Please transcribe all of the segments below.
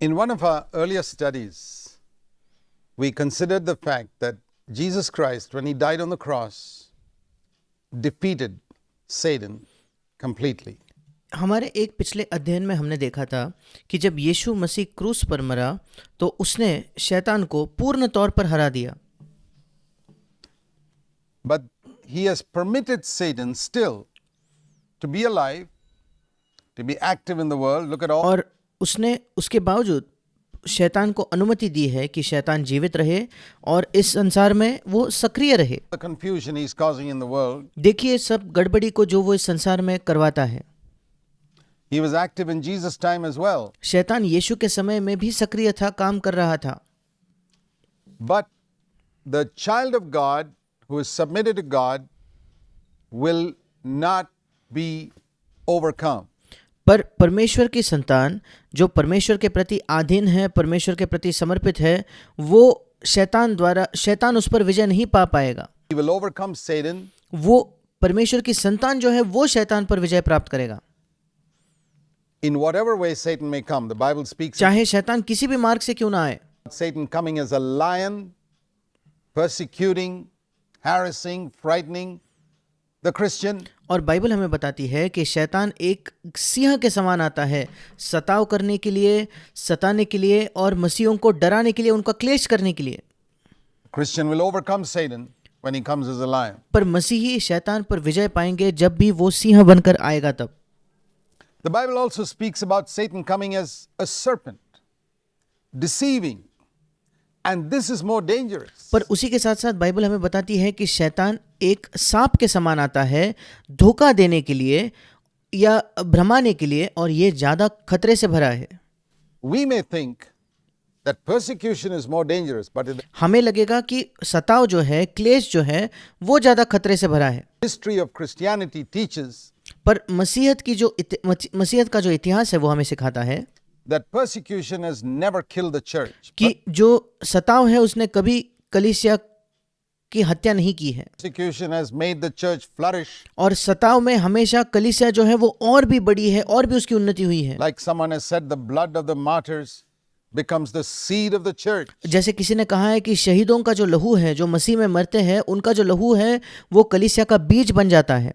In one of our earlier studies, we considered the fact that Jesus Christ, when he died on the cross, defeated Satan completely. हमारे एक पिछले अध्ययन में हमने देखा था कि जब यीशु मसीह क्रूस पर मरा तो उसने शैतान को पूर्ण तौर पर हरा दिया, But he has permitted Satan still to be alive, to be active in the world. Look at all और उसने उसके बावजूद शैतान को अनुमति दी है कि शैतान जीवित रहे और इस संसार में वो सक्रिय रहे। the confusion he's causing in the world. देखिए सब गड़बड़ी को जो वो इस संसार में करवाता है। He was active in Jesus' time as well. शैतान यीशु के समय में भी सक्रिय था, काम कर रहा था। But the child of God who is submitted to God will not be overcome. पर परमेश्वर की संतान जो परमेश्वर के प्रति अधीन है, परमेश्वर के प्रति समर्पित है, वो शैतान उस पर विजय नहीं पा पाएगा। He will overcome Satan वो परमेश्वर की संतान जो है वो शैतान पर विजय प्राप्त करेगा। in whatever way Satan may come. The Bible speaks of चाहे शैतान किसी भी मार्ग से क्यों ना आए, Satan coming as a lion, persecuting, harassing, frightening the Christian. और बाइबल हमें बताती है कि शैतान एक सिंह के समान आता है, सताव करने के लिए, सताने के लिए और मसीहों को डराने के लिए, उनका क्लेश करने के लिए। Christian will overcome Satan when he comes as a lion. पर मसीही शैतान पर विजय पाएंगे जब भी वो सिंह बनकर आएगा तब। The Bible also speaks about Satan coming as a serpent, deceiving, and this is more dangerous. पर उसी के साथ साथ बाइबल हमें बताती है कि शैतान एक सांप के समान आता है, धोखा देने के लिए या भ्रमाने के लिए, और ये ज्यादा खतरे से भरा है। We may think that persecution is more dangerous, but in the हमें लगेगा कि सताव जो है, क्लेश जो है, वो ज्यादा खतरे से भरा है। history of Christianity teaches पर मसीहत का जो इतिहास है वो हमें सिखाता है that persecution has never killed the church. कि जो सताव है उसने कभी कलीसिया की हत्या नहीं की है, Persecution has made the church flourish. और सताव में हमेशा कलीसिया जो है वो और भी बड़ी है, और भी उसकी उन्नति हुई है। Like someone has said, the blood of the martyrs becomes the seed of the church. जैसे किसी ने कहा है कि शहीदों का जो लहू है, जो मसीह में मरते हैं, उनका जो लहू है वो कलीसिया का बीज बन जाता है।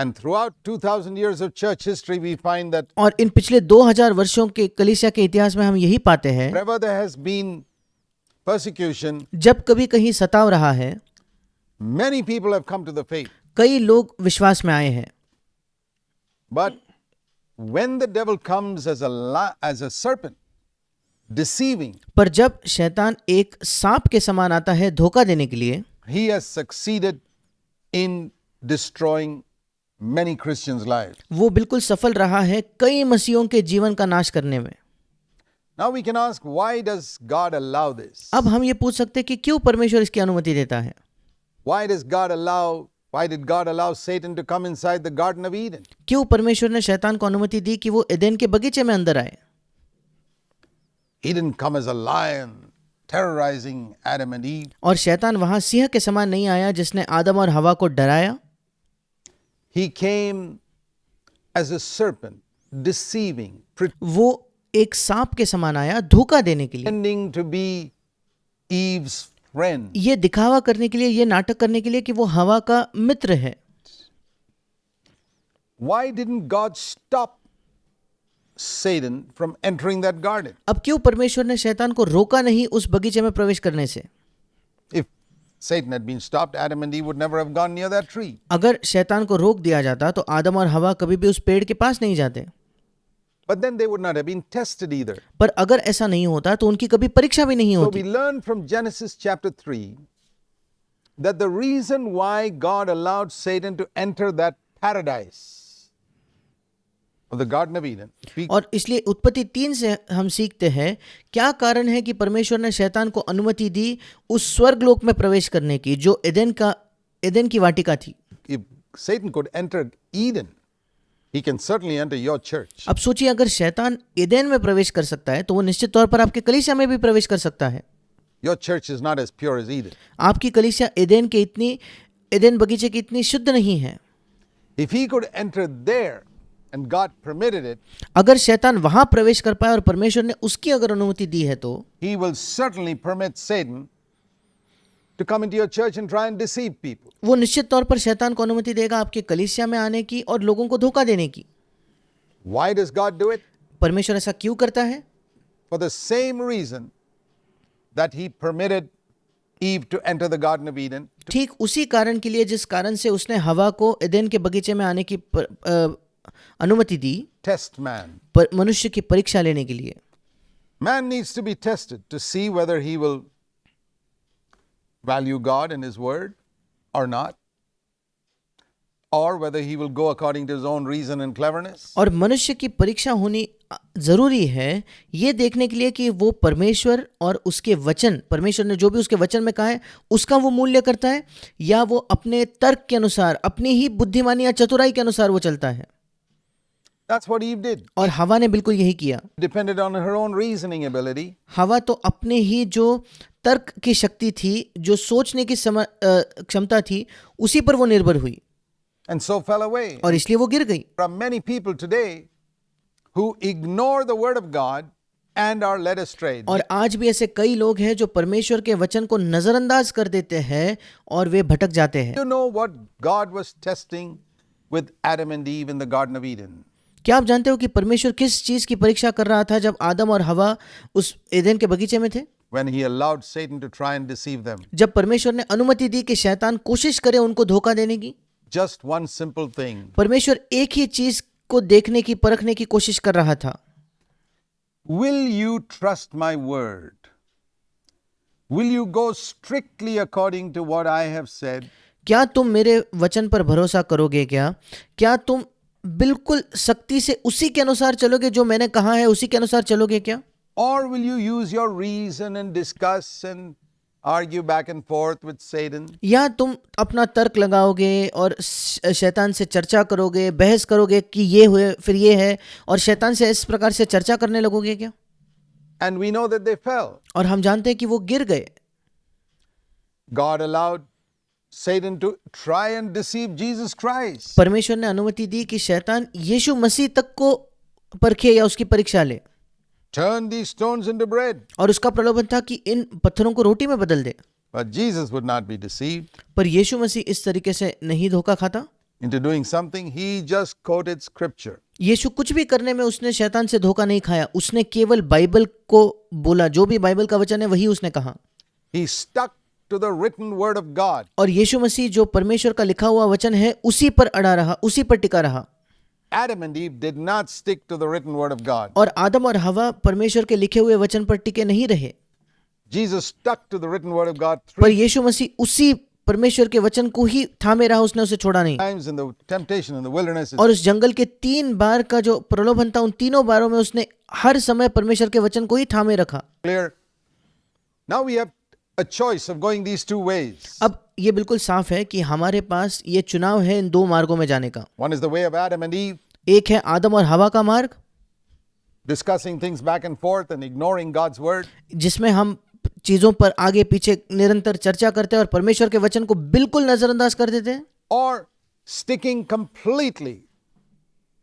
And throughout 2000 years of church history, we find that और इन पिछले 2000 वर्षों के कलीसिया के इतिहास में हम यही पाते हैं, wherever there has been persecution, जब कभी कहीं सताव रहा है, many people have come to the faith. कई लोग विश्वास में आए हैं। But when the devil comes as a serpent, deceiving, पर जब शैतान एक सांप के समान आता है धोखा देने के लिए, he has succeeded in destroying many Christians' lives. वो बिल्कुल सफल रहा है कई मसीहों के जीवन का नाश करने में। Now we can ask, why does God allow this? अब हम ये पूछ सकते हैं कि क्यों परमेश्वर इसकी अनुमति देता है। Why did God allow Satan to come inside the Garden of Eden? क्यों परमेश्वर ने शैतान को अनुमति दी कि वो एदेन के बगीचे में अंदर आए। He didn't come as a lion terrorizing Adam and Eve. और शैतान वहां सिंह के समान नहीं आया जिसने आदम और हवा को डराया। He came as a serpent, deceiving, वो एक सांप के समान आया धोखा देने के लिए, pretending to be Eve's friend. ये दिखावा करने के लिए, ये नाटक करने के लिए कि वो हवा का मित्र है। Why didn't God stop Satan from entering that garden? अब क्यों परमेश्वर ने शैतान को रोका नहीं उस बगीचे में प्रवेश करने से। If Satan had been stopped, Adam and Eve would never have gone near that tree. अगर शैतान को रोक दिया जाता तो आदम और हवा कभी भी उस पेड़ के पास नहीं जाते। But then they would not have been tested either. पर अगर ऐसा नहीं होता तो उनकी कभी परीक्षा भी नहीं So होती। we learn from Genesis chapter 3 that the reason why God allowed Satan to enter that paradise of the Garden of Eden. और इसलिए उत्पत्ति 3 से हम सीखते हैं क्या कारण है कि परमेश्वर ने शैतान को अनुमति दी उस स्वर्गलोक में प्रवेश करने की जो एदेन की वाटिका थी। If Satan could enter Eden, he can certainly enter your church. अब सोचिए अगर शैतान एदेन में प्रवेश कर सकता है तो वो निश्चित तौर पर आपके कलीसिया में भी प्रवेश कर सकता है। Your church is not as pure as Eden. आपकी कलीसिया एदेन बगीचे की इतनी शुद्ध नहीं है। If he could enter there, and God permitted it, अगर शैतान वहां प्रवेश कर पाए और परमेश्वर ने उसकी अगर अनुमति दी है तो He will certainly permit Satan to come into your church and try and deceive people. वो निश्चित तौर पर शैतान को अनुमति देगा आपके कलीसिया में आने की और लोगों को धोखा देने की। Why does God do it? परमेश्वर ऐसा क्यों करता है? For the same reason that He permitted Eve to enter the Garden of Eden, ठीक उसी कारण के लिए जिस कारण से उसने हवा को एदेन के बगीचे में आने की अनुमति दी, test man. मनुष्य की परीक्षा लेने के लिए। Man needs to be tested to see whether he will value God and His Word or not, or whether he will go according to his own reason and cleverness. और मनुष्य की परीक्षा होनी जरूरी है ये देखने के लिए कि वो परमेश्वर और उसके वचन, परमेश्वर ने जो भी उसके वचन में कहा है उसका वो मूल्य करता है, या वो अपने तर्क के अनुसार, अपनी ही बुद्धिमानी या चतुराई के अनुसार वो चलता है। That's what Eve did. और हवा ने बिल्कुल यही किया। Depended on her own reasoning ability. हवा तो अपने ही जो तर्क की शक्ति थी, जो सोचने की क्षमता थी, उसी पर वो निर्भर हुई And so fell away. और इसलिए वो गिर गई। There are many people today who ignore the word of God and are led astray. और आज भी ऐसे कई लोग हैं जो परमेश्वर के वचन को नजरअंदाज कर देते हैं और वे भटक जाते हैं। You know what God was testing with Adam and Eve in the Garden of Eden? क्या आप जानते हो कि परमेश्वर किस चीज की परीक्षा कर रहा था जब आदम और हवा उस एदेन के बगीचे में थे? When he allowed Satan to try and deceive them. जब परमेश्वर ने अनुमति दी कि शैतान कोशिश करे उनको धोखा देने की। Just one simple thing. परमेश्वर एक ही चीज को देखने की, परखने की कोशिश कर रहा था। Will you trust my word? Will you go strictly according to what I have said? क्या तुम मेरे वचन पर भरोसा करोगे क्या? क्या तुम बिल्कुल सख्ती से उसी के अनुसार चलोगे, जो मैंने कहा है उसी के अनुसार चलोगे क्या? Or will you use your reason and discuss and argue back and forth with Satan? या तुम अपना तर्क लगाओगे और शैतान से चर्चा करोगे, बहस करोगे कि ये हुए फिर ये है, और शैतान से इस प्रकार से चर्चा करने लगोगे क्या? And we know that they fell. और हम जानते हैं कि वो गिर गए। God allowed Satan to try and deceive Jesus Christ. परमेश्वर ने अनुमति दी कि शैतान यीशु मसीह तक को परखे या उसकी परीक्षा ले। Turn these stones into bread. और उसका प्रलोभन था कि इन पत्थरों को रोटी में बदल दे। But Jesus would not be deceived पर यीशु मसीह इस तरीके से नहीं धोखा खाता। into doing something. He just quoted scripture. यीशु कुछ भी करने में उसने शैतान से धोखा नहीं खाया, उसने केवल बाइबल को बोला, जो भी बाइबल का वचन है वही उसने कहा। He stuck to the written word of God. और यीशु मसीह जो परमेश्वर का लिखा हुआ वचन है उसी पर अड़ा रहा, उसी पर टिका रहा। Adam and Eve did not stick to the written word of God. और आदम और हवा परमेश्वर के लिखे हुए वचन पर टिके नहीं रहे, Jesus stuck to the written word of God पर 3 यीशु मसीह उसी परमेश्वर के वचन को ही थामे रहा, उसने उसे छोड़ा नहीं। times in the temptation in the wilderness. और उस जंगल के 3 बार का जो प्रलोभन था, उन तीनों बारों में उसने हर समय परमेश्वर के वचन को ही थामे रखा। Clear. Now we have a choice of going these two ways. अब ये बिल्कुल साफ है कि हमारे पास ये चुनाव है इन 2 मार्गों में जाने का। One is the way of Adam and Eve, एक है आदम और हवा का मार्ग, discussing things back and forth and ignoring God's word. जिसमें हम चीजों पर आगे पीछे निरंतर चर्चा करते हैं और परमेश्वर के वचन को बिल्कुल नजरअंदाज कर देते हैं, Or sticking completely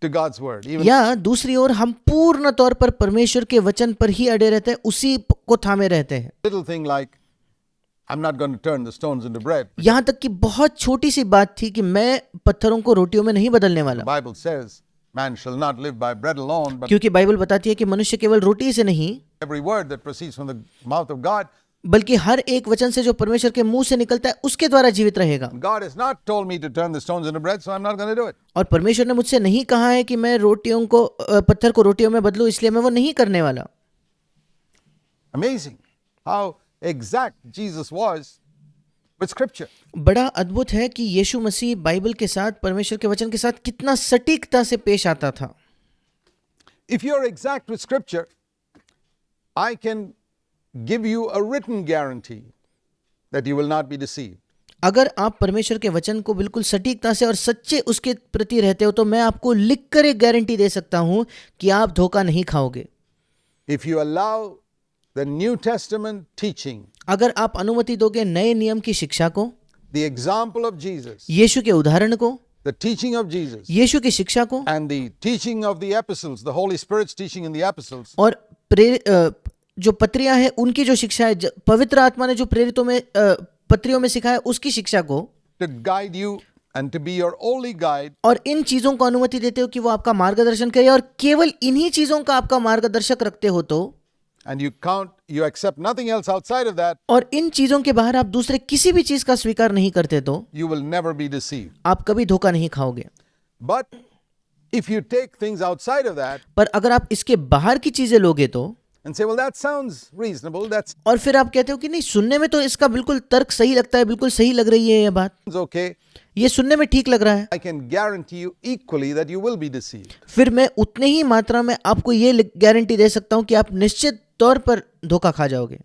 to God's word. Even या दूसरी ओर हम पूर्ण तौर पर परमेश्वर के वचन पर ही अड़े रहते हैं, उसी को थामे रहते हैं। little thing like, I'm not going to turn the stones into bread. यहां तक कि बहुत छोटी सी बात थी कि मैं पत्थरों को रोटियों में नहीं बदलने वाला, The Bible says, man shall not live by bread alone, but क्योंकि बाइबल बताती है कि मनुष्य केवल रोटी से नहीं, every word that proceeds from the mouth of God. बल्कि हर एक वचन से जो परमेश्वर के मुंह से निकलता है उसके द्वारा जीवित रहेगा। God has not told me to turn the stones into bread, so I'm not going to do it. और परमेश्वर ने मुझसे नहीं कहा है कि मैं रोटियों को पत्थर को रोटियों में बदलूं, इसलिए मैं वो नहीं करने वाला। Amazing how exact Jesus was with scripture. बड़ा अद्भुत है कि यीशु मसीह बाइबल के साथ, परमेश्वर के वचन के साथ कितना सटीकता से पेश आता था। If you're exact with scripture, I can give you a written guarantee that you will not be deceived. अगर आप परमेश्वर के वचन को बिल्कुल सटीकता से और सच्चे उसके प्रति रहते हो तो मैं आपको लिखकर एक गारंटी दे सकता हूं कि आप धोखा नहीं खाओगे। If you allow the New Testament teaching, अगर आप अनुमति दोगे नए नियम की शिक्षा को, the example of Jesus, यीशु के उदाहरण को, the teaching of Jesus यीशु की शिक्षा को and the teaching of the epistles, the Holy Spirit's teaching in the epistles, और जो पत्रियां हैं उनकी जो शिक्षा है, पवित्र आत्मा ने जो प्रेरितों में पत्रियों में सिखाया उसकी शिक्षा को, to guide you and to be your only guide, और इन चीजों को अनुमति देते हो कि वो आपका मार्गदर्शन करे, और केवल इन्हीं चीजों का आपका मार्गदर्शक रखते हो तो, and you accept nothing else outside of that, और इन चीजों के बाहर आप दूसरे किसी भी चीज का स्वीकार नहीं करते तो you will never be deceived. आप कभी धोखा नहीं खाओगे. But if you take things outside of that पर अगर आप इसके बाहर की चीजें लोगे तो, and say, well, that sounds reasonable, that's और फिर आप कहते हो कि नहीं, सुनने में तो इसका बिल्कुल तर्क सही लगता है, बिल्कुल सही लग रही है ये बात, okay, ये सुनने में ठीक लग रहा है, I can guarantee you equally that you will be deceived. फिर मैं उतने ही मात्रा में आपको ये गारंटी दे सकता हूं कि आप निश्चित तौर पर धोखा खा जाओगे.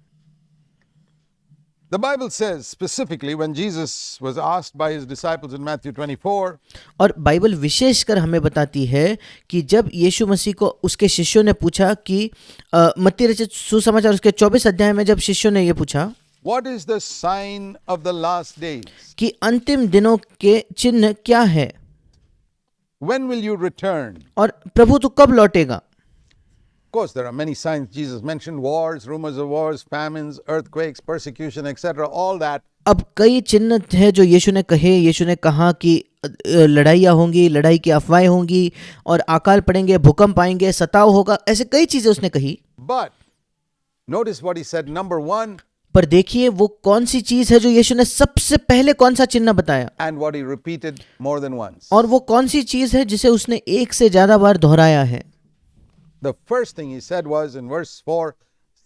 The Bible says specifically when Jesus was asked by his disciples in Matthew 24, और बाइबल विशेषकर हमें बताती है कि जब यीशु मसीह को उसके शिष्यों ने पूछा कि मत्ती रचित सुसमाचार उसके 24 अध्याय में जब शिष्यों ने ये पूछा, what is the sign of the last days? कि अंतिम दिनों के चिन्ह क्या है, When will you return? और प्रभु तू कब लौटेगा. Of course, there are many signs Jesus mentioned: wars, rumors of wars, famines, earthquakes, persecution, etc. All that. अब कई चिन्ह है जो यीशु ने कहे. यीशु ने कहा कि लड़ाइयाँ होंगी, लड़ाई की अफवाहें होंगी, और अकाल पड़ेंगे, भूकंप आएंगे, सताव होगा, ऐसे कई चीजें उसने कही. But notice what he said. Number one, पर देखिए वो कौन सी चीज है जो यीशु ने सबसे पहले कौन सा चिन्ह बताया, and what he repeated more than once. और वो कौन सी चीज है जिसे उसने एक से ज्यादा बार दोहराया है. The first thing he said was in verse 4,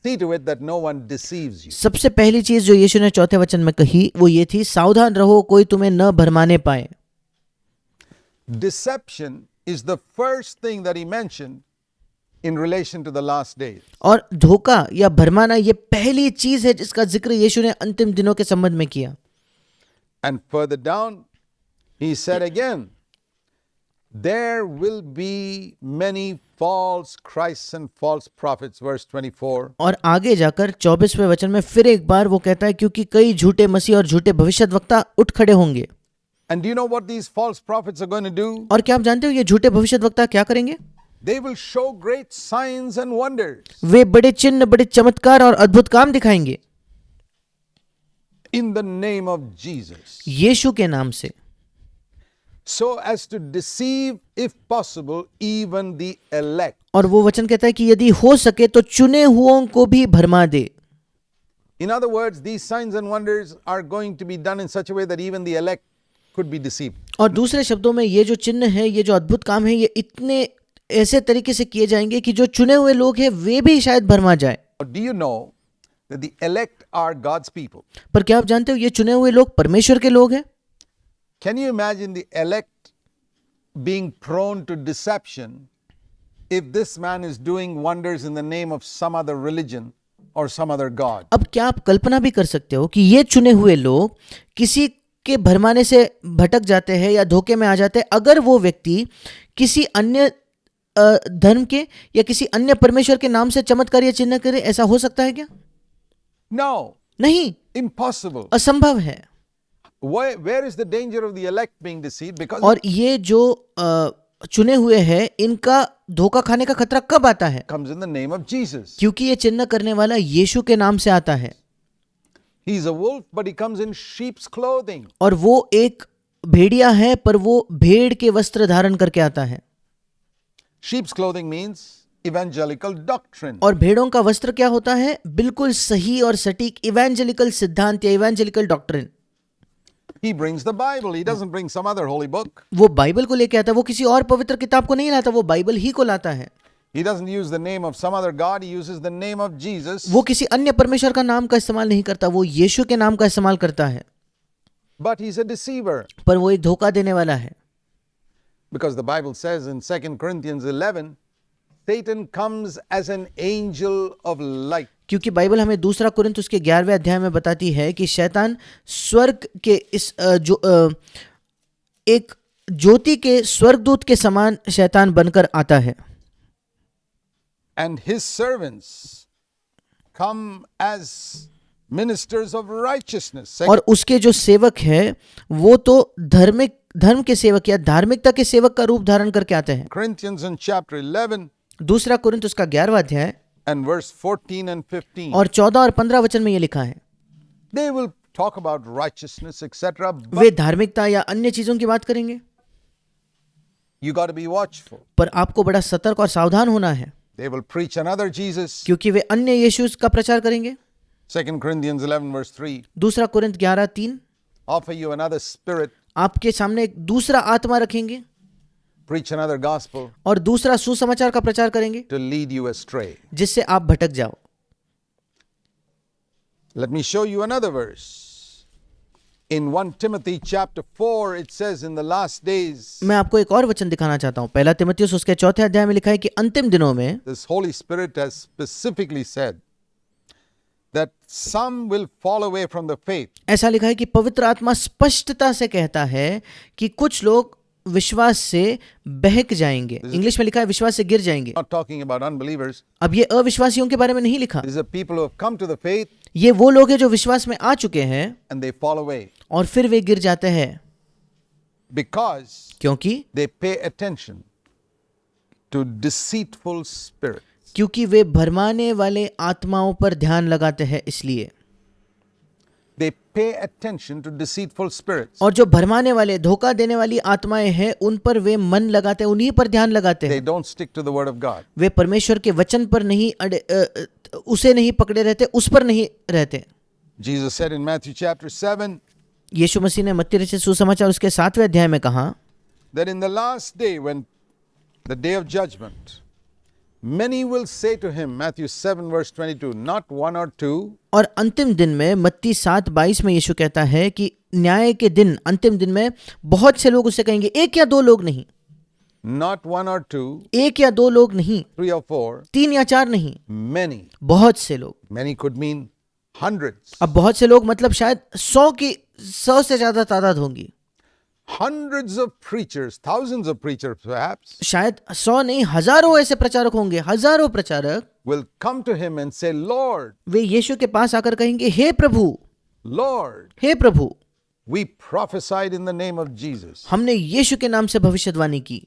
see to it that no one deceives you. सबसे पहली चीज जो यीशु ने चौथे वचन में कही वो ये थी, सावधान रहो कोई तुम्हें न भरमाने पाए. Deception is the first thing that he mentioned in relation to the last days. और धोखा या भरमाना ये पहली चीज है जिसका जिक्र यीशु ने अंतिम दिनों के संबंध में किया. And further down, he said again, there will be many false Christs and false prophets, verse 24. और आगे जाकर 24वें वचन में फिर एक बार वो कहता है, क्योंकि कई झूठे मसीह और झूठे भविष्यद्वक्ता उठ खड़े होंगे. And do you know what these false prophets are going to do? और क्या आप जानते हो ये झूठे भविष्यद्वक्ता क्या करेंगे? They will show great signs and wonders वे बड़े चिन्ह, बड़े चमत्कार और अद्भुत काम दिखाएंगे in the name of Jesus, यीशु के नाम से, so as to deceive, if possible, even the elect. और वो वचन कहता है कि यदि हो सके तो चुने हुओं को भी भरमा दे. In other words, these signs and wonders are going to be done in such a way that even the elect could be deceived. और दूसरे शब्दों में ये जो चिन्ह है, ये जो अद्भुत काम है, ये इतने ऐसे तरीके से किए जाएंगे कि जो चुने हुए लोग हैं वे भी शायद भरमा जाए. Do you know that the elect are God's people? पर क्या आप जानते हो ये चुने हुए लोग परमेश्वर के लोग हैं? Can you imagine the elect being prone to deception if this man is doing wonders in the name of some other religion or some other god? अब क्या आप कल्पना भी कर सकते हो कि ये चुने हुए लोग किसी के भरमाने से भटक जाते हैं या धोखे में आ जाते हैं अगर वो व्यक्ति किसी अन्य धर्म के या किसी अन्य परमेश्वर के नाम से चमत्कार या चिन्ह करे? ऐसा हो सकता है क्या? No. नहीं, Impossible. असंभव है. Where is the danger of the elect being deceived? Because और ये जो चुने हुए हैं इनका धोखा खाने का खतरा कब आता है? it comes in the name of Jesus. क्योंकि ये चिन्ह करने वाला यीशु के नाम से आता है. He's a wolf, but he comes in sheep's clothing. और वो एक भेड़िया है पर वो भेड़ के वस्त्र धारण करके आता है. Sheep's clothing means evangelical doctrine. और भेड़ों का वस्त्र क्या होता है? बिल्कुल सही और सटीक इवेंजेलिकल सिद्धांत या evangelical doctrine. He brings the Bible. He doesn't bring some other holy book. वो बाइबल को लेके आता है. वो किसी और पवित्र किताब को नहीं लाता, वो बाइबल ही को लाता है. He doesn't use the name of some other god. He uses the name of Jesus. वो किसी अन्य परमेश्वर का नाम का इस्तेमाल नहीं करता, वो यीशु के नाम का इस्तेमाल करता है. But he's a deceiver. पर वो एक धोखा देने वाला है. Because the Bible says in 2 Corinthians 11, Satan comes as an angel of light. क्योंकि बाइबल हमें दूसरा कुरिन्थ उसके 11वें अध्याय में बताती है कि शैतान स्वर्ग के इस एक ज्योति के स्वर्गदूत के समान शैतान बनकर आता है. And his servants come as ministers of righteousness. और उसके जो सेवक है वो तो धर्म के सेवक या धार्मिकता के सेवक का रूप धारण करके आते हैं। Corinthians in chapter 11 दूसरा कुरिन्थ उसका 11वां अध्याय and verse 14 and 15. और 14 और 15 वचन में ये लिखा है, They will talk about righteousness, etc. Way But धार्मिकता या अन्य चीजों की बात करेंगे, you got to be watchful. पर आपको बड़ा सतर्क और सावधान होना है, They will preach another Jesus. क्योंकि वे अन्य यीशु का प्रचार करेंगे। 2 Corinthians 11 verse 3. दूसरा Corinth 11:3, Offer you another spirit. आपके सामने एक दूसरा आत्मा रखेंगे Preach another gospel और दूसरा सुसमाचार का प्रचार करेंगे, to lead you astray. जिससे आप भटक जाओ। Let me show you another verse. In 1 Timothy chapter 4, it says in the last days, मैं आपको एक और वचन दिखाना चाहता हूँ। पहला तिमुथियुस उसके 4 अध्याय में लिखा है कि अंतिम दिनों में this Holy Spirit has specifically said that some will fall away from the faith. ऐसा लिखा है कि पवित्र आत्मा स्पष्टता से कहता है कि कुछ लोग विश्वास से बहक जाएंगे। इंग्लिश में लिखा है विश्वास से गिर जाएंगे। Not talking about unbelievers. अब ये अविश्वासियों के बारे में नहीं लिखा, These are people who have come to the faith ये वो लोग हैं जो विश्वास में आ चुके हैं and they fall away और फिर वे गिर जाते हैं, because क्योंकि they pay attention to deceitful spirits. क्योंकि वे भरमाने वाले आत्माओं पर ध्यान लगाते हैं। इसलिए They pay attention to deceitful spirits. और जो भरमाने वाले धोखा देने वाली आत्माएं हैं उन पर वे मन लगाते हैं, उन्हीं पर ध्यान लगाते They हैं। don't stick to the word of God. वे परमेश्वर के वचन पर नहीं उसे नहीं पकड़े रहते, उस पर नहीं रहते। Jesus said in Matthew chapter 7 यीशु मसीह ने मत्ती रचित सुसमाचार उसके 7वें अध्याय में कहा that in the last day, when the day of judgment, many will say to him, Matthew 7 verse 22, not one or two, और अंतिम दिन में मत्ती 7:22 में यीशु कहता है कि न्याय के दिन, अंतिम दिन में बहुत से लोग उससे कहेंगे, एक या दो लोग नहीं, not one or two, एक या दो लोग नहीं, 3 or 4, 3 या 4 नहीं, many. बहुत से लोग। Many could mean hundreds. अब बहुत से लोग मतलब शायद 100 से ज्यादा तादाद होंगी, Hundreds of preachers, thousands of preachers perhaps, शायद 100 नहीं, हजारों ऐसे प्रचारक होंगे, हजारों प्रचारक will come to him and say, Lord, वे यीशु के पास आकर कहेंगे, हे प्रभु, Lord, hey Prabhu, we prophesied in the name of Jesus. हमने यीशु के नाम से भविष्यवाणी की,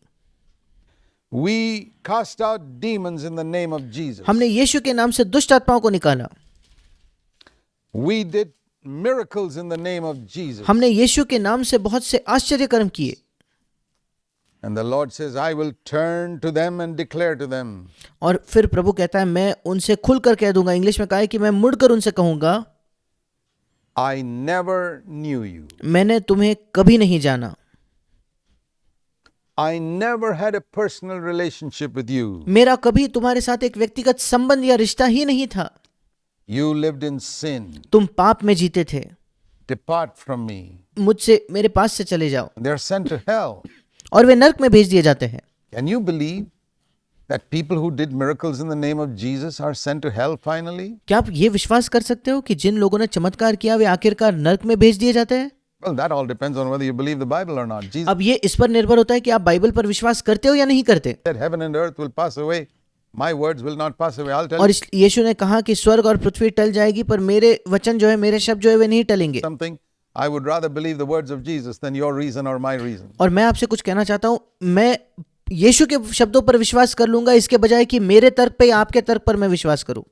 We cast out demons in the name of Jesus. हमने यीशु के नाम से दुष्ट आत्माओं को निकाला, We did miracles in the name of Jesus. हमने यीशु के नाम से बहुत से आश्चर्य कर्म किए। And the Lord says, I will turn to them and declare to them, और फिर प्रभु कहता है मैं उनसे खुलकर कह दूंगा, इंग्लिश में कहा है कि मैं मुड़कर उनसे कहूंगा, I never knew you. मैंने तुम्हें कभी नहीं जाना, I never had a personal relationship with you. मेरा कभी तुम्हारे साथ एक व्यक्तिगत संबंध या रिश्ता ही नहीं था, You lived in sin. तुम पाप में जीते थे, Depart from me. मुझसे, मेरे पास से चले जाओ। They are sent to hell. और वे नरक में भेज दिए जाते हैं। Can you believe that people who did miracles in the name of Jesus are sent to hell finally? क्या आप ये विश्वास कर सकते हो कि जिन लोगों ने चमत्कार किया वे आखिरकार नरक में भेज दिए जाते हैं? Well, that all depends on whether you believe the Bible or not. Jesus अब ये इस पर निर्भर होता है कि आप बाइबल पर विश्वास करते हो या नहीं करते। said, heaven and earth will pass away. My words will not pass away. I'll tell और you यीशु ने कहा कि स्वर्ग और पृथ्वी टल जाएगी पर मेरे वचन जो है, मेरे शब्द जो है वे नहीं टलेंगे। something. I would rather believe the words of Jesus than your reason or my reason. और मैं आपसे कुछ कहना चाहता हूँ, मैं यीशु के शब्दों पर विश्वास कर लूंगा इसके बजाय कि मेरे तर्क पे या आपके तर्क पर मैं विश्वास करूं,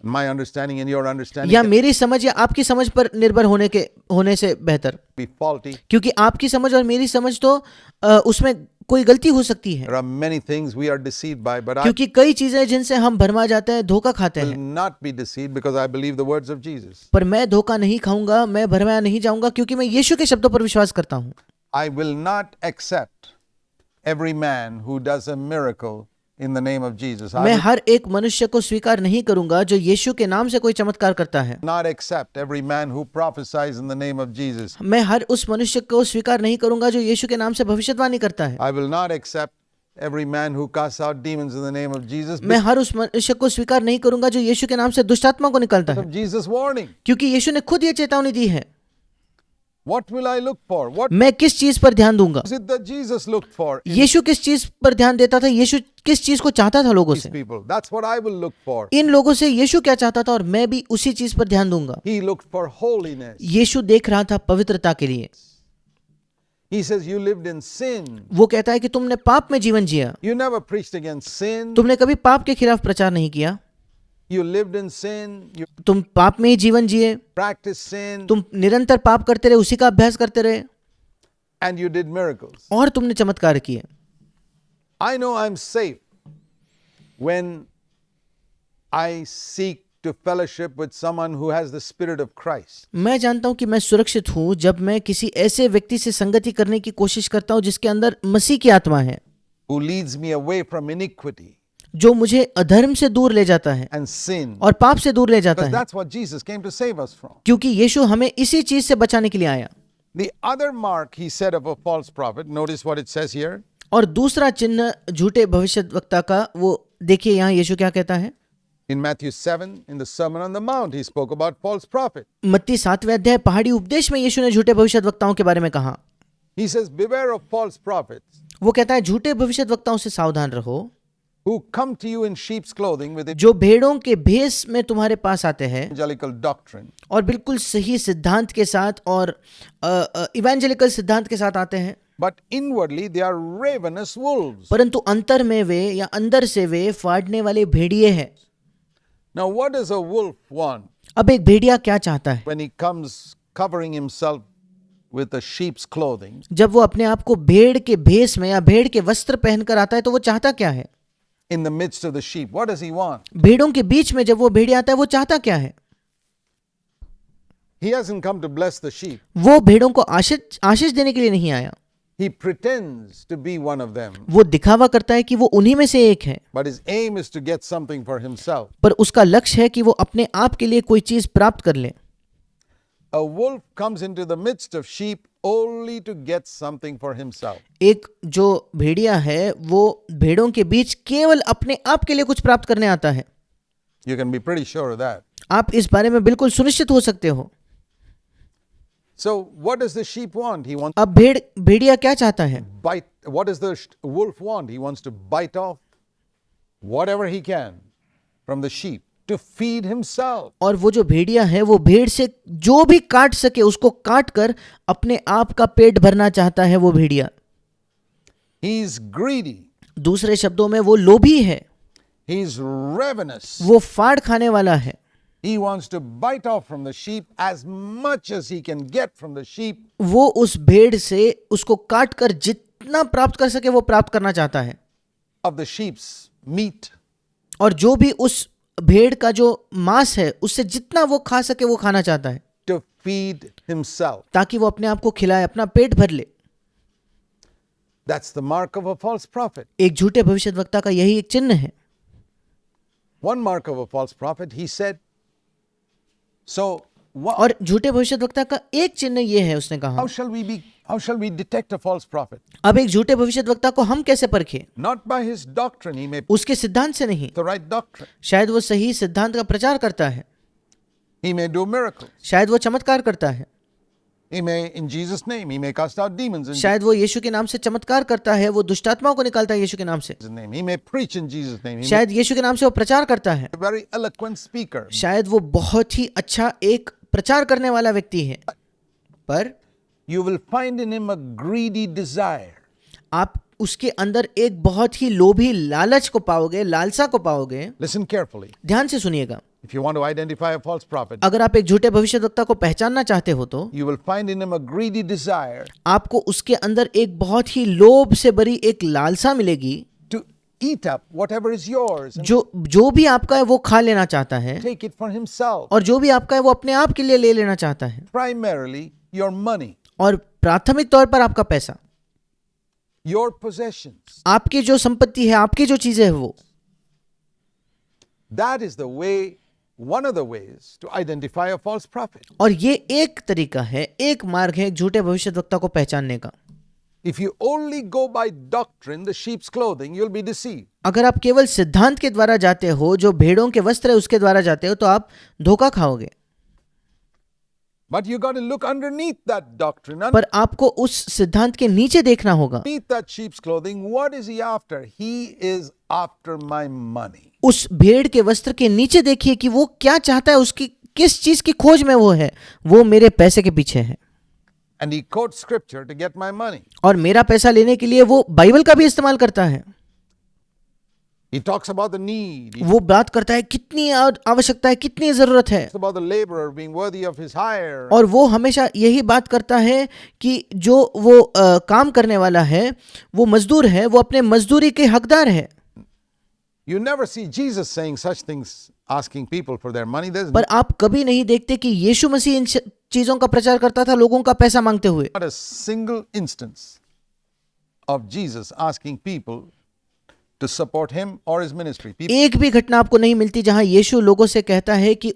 My understanding and your understanding या can मेरी समझ या आपकी समझ पर निर्भर होने से बेहतर, be faulty. क्योंकि आपकी समझ और मेरी समझ तो उसमें कोई गलती हो सकती है, There are many things we are deceived by, but I क्योंकि कई चीजें जिनसे हम भरमा जाते हैं, धोखा खाते will हैं। not be deceived because I believe the words of Jesus. पर मैं धोखा नहीं खाऊंगा, मैं भरमाया नहीं जाऊंगा, क्योंकि मैं यीशु के शब्दों पर विश्वास करता हूं। I will not accept every man who does a miracle in the name of Jesus. I मैं will हर एक मनुष्य को स्वीकार नहीं करूंगा जो यीशु के नाम से कोई चमत्कार करता है। not accept every man who prophesies in the name of Jesus. मैं हर उस मनुष्य को स्वीकार नहीं करूंगा जो यीशु के नाम से भविष्यवाणी करता है। I will not accept every man who casts out demons in the name of Jesus. मैं हर उस मनुष्य को स्वीकार नहीं करूंगा जो यीशु के नाम से दुष्टात्मा को निकालता Because है, of Jesus' warning. क्योंकि यीशु ने खुद ये चेतावनी दी है। What will I look for? What मैं किस चीज पर ध्यान दूंगा? is it that Jesus looked for in यीशु किस चीज पर ध्यान देता था? यीशु किस चीज को चाहता था लोगों these से? people? That's what I will look for. इन लोगों से यीशु क्या चाहता था और मैं भी उसी चीज पर ध्यान दूंगा। He looked for holiness. यीशु देख रहा था पवित्रता के लिए। He says, you lived in sin. वो कहता है कि तुमने पाप में जीवन जिया, You never preached against sin. तुमने कभी पाप के खिलाफ प्रचार नहीं किया, You lived in sin. You तुम पाप में ही जीवन जिए, practiced sin. तुम निरंतर पाप करते रहे, उसी का अभ्यास करते रहे, And you did miracles. और तुमने चमत्कार किए। I know I'm safe when I seek to fellowship with someone who has the Spirit of Christ. मैं जानता हूं कि मैं सुरक्षित हूं जब मैं किसी ऐसे व्यक्ति से संगति करने की कोशिश करता हूं जिसके अंदर मसीह की आत्मा है, Who leads me away from iniquity जो मुझे अधर्म से दूर ले जाता है and sin. और पाप से दूर ले जाता Because है, that's what Jesus came to save us from. क्योंकि यीशु हमें इसी चीज से बचाने के लिए आया। The other mark he said of a false prophet, notice what it says here. और दूसरा चिन्ह झूठे भविष्यद्वक्ता का, वो देखिए यहाँ यीशु क्या कहता है। In Matthew 7, in the Sermon on the Mount, he spoke about false prophet. मत्ती 7वें अध्याय पहाड़ी उपदेश में यीशु ने झूठे भविष्यद्वक्ताओं के बारे में कहा। He says, beware of false prophets वो कहता है झूठे भविष्यद्वक्ताओं से सावधान रहो, who come to you in sheep's clothing with जो भेड़ों के भेष में तुम्हारे पास आते हैं evangelical doctrine, और बिल्कुल सही सिद्धांत के साथ और इवेंजेलिकल सिद्धांत के साथ आते हैं, but inwardly they are ravenous wolves. परंतु अंतर में वे या अंदर से वे फाड़ने वाले भेड़िए हैं। Now, what does a wolf want अब एक भेड़िया क्या चाहता है? when he comes covering himself with a sheep's clothing? जब वो अपने आप को भेड़ के भेष में या भेड़ के वस्त्र पहनकर आता है तो वो चाहता क्या है? In the midst of the sheep, what does he want? भेड़ों के बीच में जब वो भेड़िया आता है वो चाहता क्या है? He hasn't come to bless the sheep. वो भेड़ों को आशीष देने के लिए नहीं आया, He pretends to be one of them, वो दिखावा करता है कि वो उन्हीं में से एक है, but his aim is to get something for himself. पर उसका लक्ष्य है कि वो अपने आप के लिए कोई चीज प्राप्त कर ले। A wolf comes into the midst of sheep only to get something for himself. एक जो भेड़िया है वो भेड़ों के बीच केवल अपने आप के लिए कुछ प्राप्त करने आता है। You can be pretty sure of that. आप इस बारे में बिल्कुल सुनिश्चित हो सकते हो। So, what does the sheep want? He wants अब भेड़िया क्या चाहता है? bite. What does the wolf want? He wants to bite off whatever he can from the sheep to feed himself. और वो जो भेड़िया है वो भेड़ से जो भी काट सके उसको काट कर अपने आप का पेट भरना चाहता है। वो भेड़िया He is greedy. दूसरे शब्दों में वो लोभी है, He is ravenous. वो फाड़ खाने वाला है। He wants to bite off from the sheep as much as he can get from the sheep. वो उस भेड़ से उसको काट कर जितना प्राप्त कर सके वो प्राप्त करना चाहता है, Of the sheep's meat. और जो भी उस भेड़ का जो मांस है उससे जितना वो खा सके वो खाना चाहता है, To feed himself. ताकि वो अपने आप को खिलाए, अपना पेट भर ले। That's the mark of a false prophet. एक झूठे भविष्यद्वक्ता का यही एक चिन्ह है। One mark of a false prophet, he said. So, और झूठे भविष्यद्वक्ता का एक चिन्ह ये है, उसने कहा। how shall we detect a false prophet? अब एक झूठे भविष्यद्वक्ता को हम कैसे परखें? Not by his doctrine. He may उसके सिद्धांत से नहीं, the right doctrine. शायद वो सही सिद्धांत का प्रचार करता है, He may do miracles. शायद वो चमत्कार करता है, He may, in Jesus' name, he may cast out demons in शायद वो यीशु के नाम से चमत्कार करता है, वो दुष्टात्माओं को निकालता है यीशु के नाम से, Jesus' name. He may preach in Jesus' name. He may शायद यीशु के नाम से वो प्रचार करता है, be a very eloquent speaker. शायद वो बहुत ही अच्छा एक प्रचार करने वाला व्यक्ति है, पर You will find in him a greedy desire. आप उसके अंदर एक बहुत ही लोभी लालच को पाओगे, लालसा को पाओगे। Listen carefully. ध्यान से सुनिएगा, If you want to identify a false prophet, अगर आप एक झूठे भविष्यद्वक्ता को पहचानना चाहते हो तो you will find in him a greedy desire आपको उसके अंदर एक बहुत ही लोभ से भरी एक लालसा मिलेगी, to eat up whatever is yours and जो भी आपका है वो खा लेना चाहता है, take it for himself. और जो भी आपका है वो अपने आप के लिए ले लेना चाहता है, Primarily, your money, और प्राथमिक तौर पर आपका पैसा, your possessions. आपकी जो संपत्ति है, आपकी जो चीजें है वो। That is the way, one of the ways to identify a false prophet. और ये एक तरीका है, एक मार्ग है एक झूठे भविष्यद्वक्ता को पहचानने का। If you only go by doctrine, the sheep's clothing, you'll be deceived. अगर आप केवल सिद्धांत के द्वारा जाते हो, जो भेड़ों के वस्त्र है उसके द्वारा जाते हो, तो आप धोखा खाओगे। But you got to look underneath that doctrine, पर आपको उस सिद्धांत के नीचे देखना होगा। underneath that sheep's clothing. What is he after? He is after my money. उस भेड़ के वस्त्र के नीचे देखिए कि वो क्या चाहता है, उसकी किस चीज की खोज में वो है। वो मेरे पैसे के पीछे है। And he quotes scripture to get my money. और मेरा पैसा लेने के लिए वो बाइबल का भी इस्तेमाल करता है। He talks about the need. He वो बात करता है कितनी आवश्यकता है, कितनी जरूरत है, talks about the laborer being worthy of his hire. और वो हमेशा यही बात करता है कि जो वो काम करने वाला है, वो मजदूर है, वो अपने मजदूरी के हकदार है। You never see Jesus saying such things, asking people for their money. There's पर आप कभी नहीं देखते कि यीशु मसीह इन चीजों का प्रचार करता था लोगों का पैसा मांगते हुए। not a single instance of Jesus asking people to support him or his ministry. People एक भी घटना आपको नहीं मिलती जहां यीशु लोगों से कहता है कि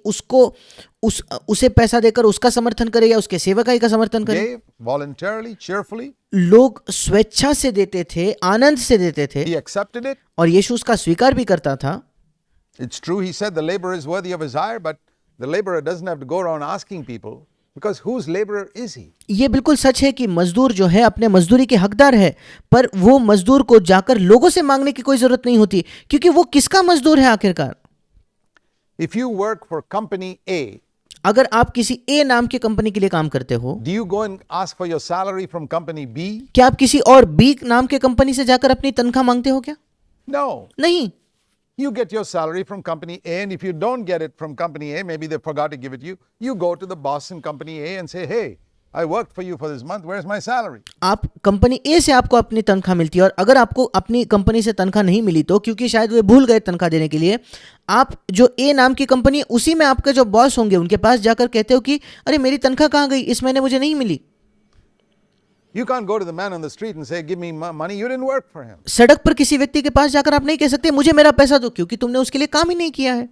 उसे पैसा देकर उसका समर्थन करे या उसके सेवकाई का समर्थन करे। gave voluntarily, cheerfully. लोग स्वेच्छा से देते थे, आनंद से देते थे, He accepted it. और यीशु उसका स्वीकार भी करता था। It's true, he said the laborer is worthy of his hire, but the laborer doesn't have to go around asking people, because whose laborer is he? ये बिल्कुल सच है कि मजदूर जो है अपने मजदूरी के हकदार है, पर वो मजदूर को जाकर लोगों से मांगने की कोई जरूरत नहीं होती, क्योंकि वो किसका मजदूर है आखिरकार। If you work for company A, अगर आप किसी ए नाम की कंपनी के लिए काम करते हो, do you go and ask for your salary from company B? क्या आप किसी और बी नाम के कंपनी से जाकर अपनी तनख्वाह मांगते हो क्या? No. नहीं। You get your salary from company A, and if you don't get it from company A, maybe they forgot to give it you, you go to the boss in company A and say, hey, I worked for you for this month, where's my salary? आप company ए से आपको अपनी तनख्वाह मिलती है, और अगर आपको अपनी कंपनी से तनख्वाह नहीं मिली तो क्योंकि शायद वे भूल गए तनख्वाह देने के लिए, आप जो ए नाम की कंपनी, उसी में आपके जो बॉस होंगे उनके पास जाकर कहते हो कि अरे मेरी तनख्वाह कहाँ गई, इस महीने मुझे नहीं मिली। You can't go to the man on the street and say, give me money, you didn't work for him. सड़क पर किसी व्यक्ति के पास जाकर आप नहीं कह सकते मुझे मेरा पैसा दो, क्योंकि तुमने उसके लिए काम ही नहीं किया है।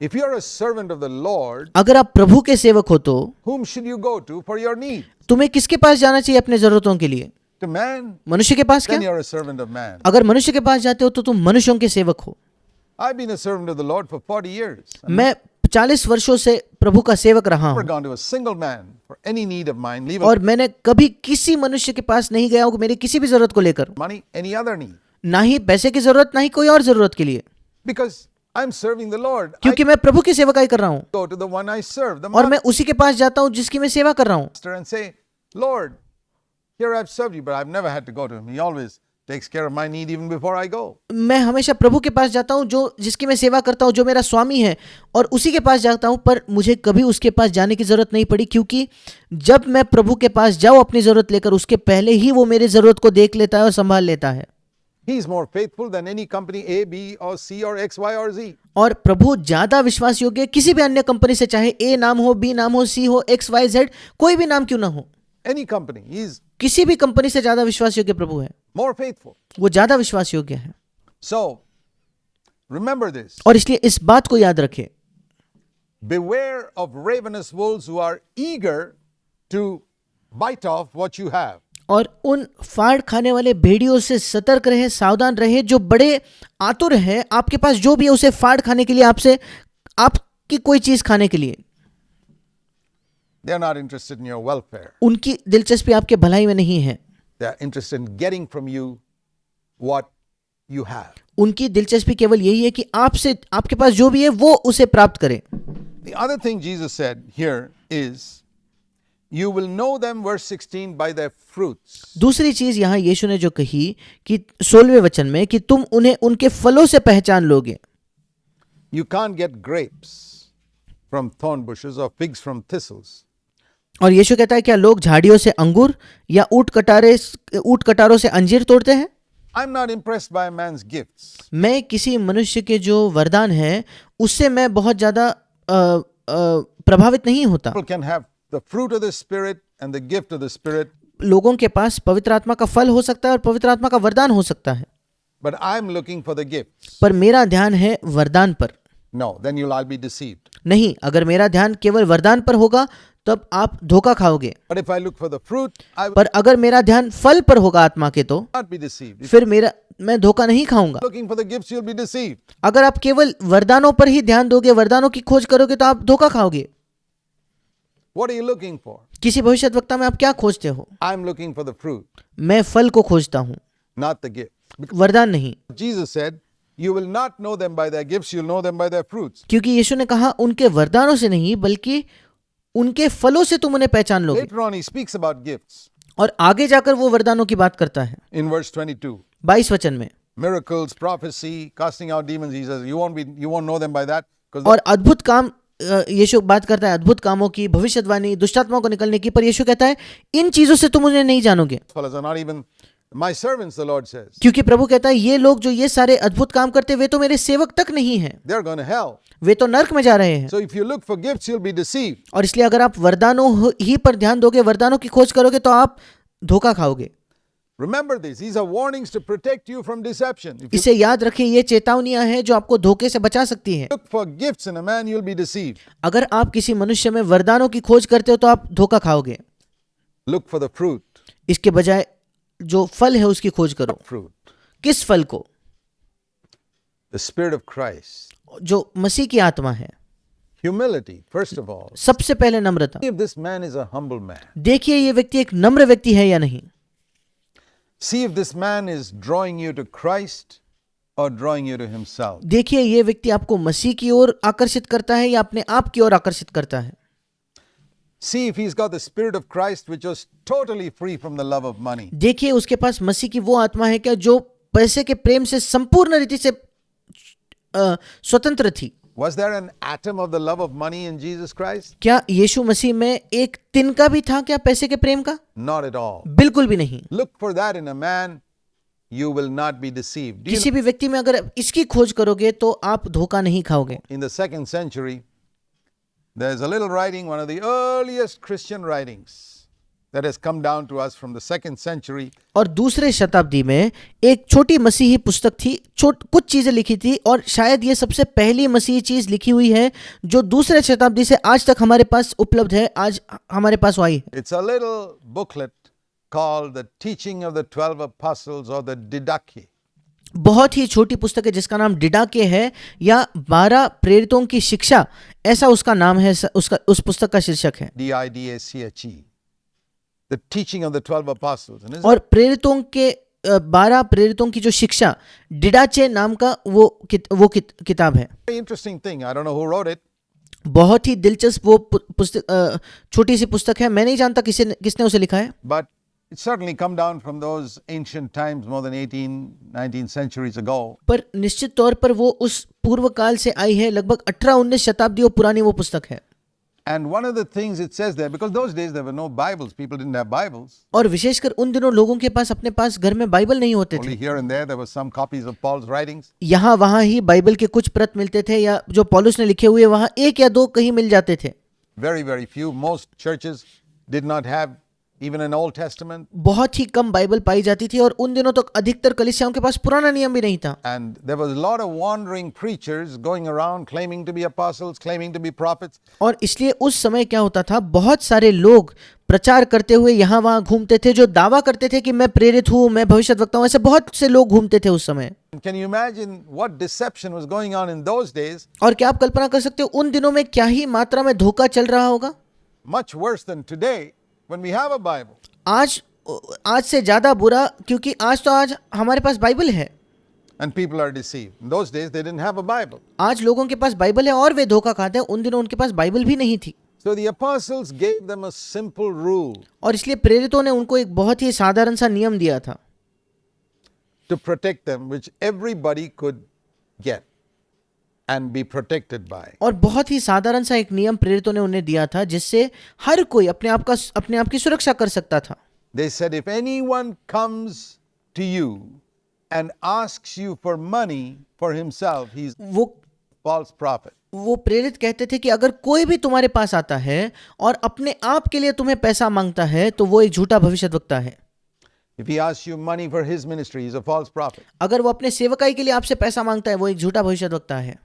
If you're a servant of the Lord, अगर आप प्रभु के सेवक हो तो whom should you go to for your need? तुम्हें किसके पास जाना चाहिए अपने जरूरतों के लिए? To man? मनुष्य के पास Then क्या? you're a servant of man. अगर मनुष्य के पास जाते हो तो तुम मनुष्यों के सेवक हो। I've been a servant of the Lord for 40 years. I've मैं 40 वर्षों से प्रभु का सेवक रहा never हूँ, gone to a single man for any need of mine, leave और मैंने कभी किसी मनुष्य के पास नहीं गया हूँ मेरी किसी भी जरूरत को लेकर, money, any other need. ना ही पैसे की जरूरत, ना ही कोई और जरूरत के लिए, Because I'm serving the Lord. I क्योंकि मैं प्रभु की सेवकाई कर रहा हूँ, go to the one I serve, the और मैं उसी के पास जाता हूँ जिसकी मैं सेवा कर रहा हूँ। master, and say, Lord, here I've served you, but I've never had to go to him. He always takes care of my need even before I go. मैं हमेशा प्रभु के पास जाता हूँ जो जिसकी मैं सेवा करता हूँ, जो मेरा स्वामी है, और उसी के पास जाता हूँ, पर मुझे कभी उसके पास जाने की जरूरत नहीं पड़ी, क्योंकि जब मैं प्रभु के पास जाऊँ अपनी जरूरत लेकर, उसके पहले ही वो मेरी जरूरत को देख लेता है और संभाल लेता है। He's more faithful than any company A, B, or C, or X, Y, or Z. और प्रभु ज्यादा विश्वास योग्य है किसी भी अन्य कंपनी से, चाहे ए नाम हो, बी नाम हो, सी हो, एक्स वाई जेड, कोई भी नाम क्यों ना हो, Any company, he's किसी भी कंपनी से ज्यादा विश्वास योग्य प्रभु है, more faithful. वो ज्यादा विश्वास योग्य है। So, remember this. और इसलिए इस बात को याद रखें, Beware of ravenous wolves who are eager to bite off what you have. और उन फाड़ खाने वाले भेड़ियों से सतर्क रहे, सावधान रहे, जो बड़े आतुर है आपके पास जो भी है उसे फाड़ खाने के लिए, आपसे आपकी कोई चीज खाने के लिए। They're not interested in your welfare. उनकी दिलचस्पी आपके भलाई में नहीं है, They're interested in getting from you what you have. उनकी दिलचस्पी केवल यही है कि आपसे, आपके पास जो भी है वो उसे प्राप्त करें। The other thing Jesus said here is, you will know them, verse 16, by their fruits. दूसरी चीज यहां यीशु ने जो कही कि 16वें वचन में, कि तुम उन्हें उनके फलों से पहचान लोगे। You can't get grapes from thorn bushes or figs from thistles. और यीशु कहता है क्या लोग झाड़ियों से अंगूर या ऊंट कटारों से अंजीर तोड़ते हैं? I'm not impressed by a man's gifts. मैं किसी मनुष्य के जो वरदान है उससे मैं बहुत ज्यादा प्रभावित नहीं होता। People can have the fruit of the Spirit and the gift of the Spirit, लोगों के पास पवित्र आत्मा का फल हो सकता है और पवित्र आत्मा का वरदान हो सकता है, but I'm looking for the gifts. पर मेरा ध्यान है वरदान पर। No, then you'll all be deceived. नहीं, अगर मेरा ध्यान केवल वरदान पर होगा तब आप धोखा खाओगे, But if I look for the fruit, I will पर अगर मेरा ध्यान फल पर होगा आत्मा के, तो not be deceived. If फिर मैं धोखा नहीं खाऊंगा। you're looking for the gifts, you'll be deceived. अगर आप केवल वरदानों पर ही ध्यान दोगे, वरदानों की खोज करोगे, तो आप धोखा खाओगे। What are you looking for? किसी भविष्यद्वक्ता में आप क्या खोजते हो? I'm looking for the fruit, मैं फल को खोजता हूँ, not the gift. Because वरदान नहीं, Jesus said, you will not know them by their gifts, you'll know them by their fruits. क्योंकि यीशु ने कहा उनके वरदानों से नहीं बल्कि उनके फलों से तुम उन्हें पहचान लोगे। Later on, he speaks about gifts और आगे जाकर वो वरदानों की बात करता है in verse 22. 22 वचन में। Miracles, prophecy, casting out demons. He says, you won't know them by that. Because और अद्भुत काम यीशु बात करता है अद्भुत कामों की, भविष्यवाणी, दुष्टात्माओं को निकलने की, पर यीशु कहता है इन चीजों से तुम उन्हें नहीं जानोगे, those fellows are not even my servants, the Lord says. क्योंकि प्रभु कहता है ये लोग जो ये सारे अद्भुत काम करते वे तो मेरे सेवक तक नहीं हैं, They're going to hell. वे तो नर्क में जा रहे हैं। So if you look for gifts, you'll be deceived. और इसलिए अगर आप वरदानों ही पर ध्यान दोगे, वरदानों की खोज करोगे तो आप धोखा खाओगे। Remember this. These are warnings to protect you from deception. If you इसे याद रखिए, ये चेतावनियां हैं जो आपको धोखे से बचा सकती हैं। look for gifts in a man, you'll be deceived. अगर आप किसी मनुष्य में वरदानों की खोज करते हो तो आप धोखा खाओगे। Look for the fruit. इसके बजाय जो फल है उसकी खोज करो। Fruit. किस फल को? The Spirit of Christ. जो मसीह की आत्मा है। Humility, first of all. सबसे पहले नम्रता। See if this man is a humble man. देखिए ये व्यक्ति एक नम्र व्यक्ति है या नहीं। See if this man is drawing you to Christ or drawing you to himself. देखिए ये व्यक्ति आपको मसीह की ओर आकर्षित करता है या अपने आप की ओर आकर्षित करता है। See if he's got the Spirit of Christ, which was totally free from the love of money. देखिए उसके पास मसीह की वो आत्मा है क्या जो पैसे के प्रेम से संपूर्ण रीति से स्वतंत्र थी। Was there an atom of the love of money in Jesus Christ? क्या यीशु मसीह में एक तिनका भी था क्या पैसे के प्रेम का? Not at all. बिल्कुल भी नहीं। Look for that in a man, you will not be deceived. Do you किसी भी व्यक्ति में अगर इसकी खोज करोगे तो आप धोखा नहीं खाओगे। know, in the 2nd century, there's a little writing, one of the earliest Christian writings that has come down to us from the 2nd century. और दूसरे शताब्दी में एक छोटी मसीही पुस्तक थी, कुछ चीजें लिखी थी और शायद ये सबसे पहली मसीही चीज लिखी हुई है जो दूसरे शताब्दी से आज तक हमारे पास उपलब्ध है, आज हमारे पास आई है। It's a little booklet called The Teaching of the 12 Apostles or the Didache. बहुत ही छोटी पुस्तक है जिसका नाम डिडाके है या 12 प्रेरितों की शिक्षा, ऐसा उसका नाम है, उस पुस्तक का शीर्षक है। Didache. The Teaching of the 12 Apostles. And और प्रेरितों के 12 प्रेरितों की जो शिक्षा, डिडाचे नाम का वो किताब है। very interesting thing. I don't know who wrote it. बहुत ही दिलचस्प वो पुस्तक, छोटी सी पुस्तक है। मैं नहीं जानता किसने उसे लिखा है, But it certainly come down from those ancient times more than 19 centuries ago. पर निश्चित तौर पर वो उस पूर्व काल से आई है, लगभग 18-19 शताब्दियों पुरानी वो पुस्तक है। And one of the things it says there, because those days there were no Bibles, people didn't have Bibles. और विशेषकर उन दिनों लोगों के पास अपने पास घर में बाइबल नहीं होते थे। Only here and there were some copies of Paul's writings. यहाँ वहाँ ही बाइबल के कुछ प्रत मिलते थे या जो पौलुस ने लिखे हुए वहाँ एक या दो कहीं मिल जाते थे। Very, very few. Most churches did not have even an Old Testament. बहुत ही कम बाइबल पाई जाती थी और उन दिनों तक अधिकतर कलीसियाओं के पास पुराना नियम भी नहीं था। And there was a lot of wandering preachers going around claiming to be apostles, claiming to be prophets. और इसलिए उस समय क्या होता था, बहुत सारे लोग प्रचार करते हुए यहाँ वहाँ घूमते थे जो दावा करते थे कि मैं प्रेरित हूँ, मैं भविष्यद्वक्ता हूँ। ऐसे बहुत से लोग घूमते थे उस समय। Can you imagine what deception was going on in those days? और क्या आप कल्पना कर सकते हो उन दिनों में क्या ही मात्रा में धोखा चल रहा होगा? Much worse than today when we have a Bible. आज से ज्यादा बुरा, क्योंकि आज हमारे पास बाइबल है। And people are deceived. In those days they didn't have a Bible. आज लोगों के पास बाइबल है और वे धोखा खाते हैं। उन दिनों उनके पास बाइबल भी नहीं थी। So the apostles gave them a simple rule और इसलिए प्रेरितों ने उनको एक बहुत ही साधारण सा नियम दिया था to protect them, which everybody could get and be protected by. और बहुत ही साधारण सा एक नियम प्रेरितों ने उन्हें दिया था जिससे हर कोई अपने आप की सुरक्षा कर सकता था। They said, if anyone comes to you and asks you for money for himself, he's a false prophet. वो प्रेरित कहते थे कि अगर कोई भी तुम्हारे पास आता है और अपने आप के लिए तुम्हें पैसा मांगता है तो वो एक झूठा भविष्यद्वक्ता है। If he asks you money for his ministry, he's a false prophet. अगर वो अपने सेवकाई के लिए आपसे पैसा मांगता है वो एक झूठा भविष्यद्वक्ता है।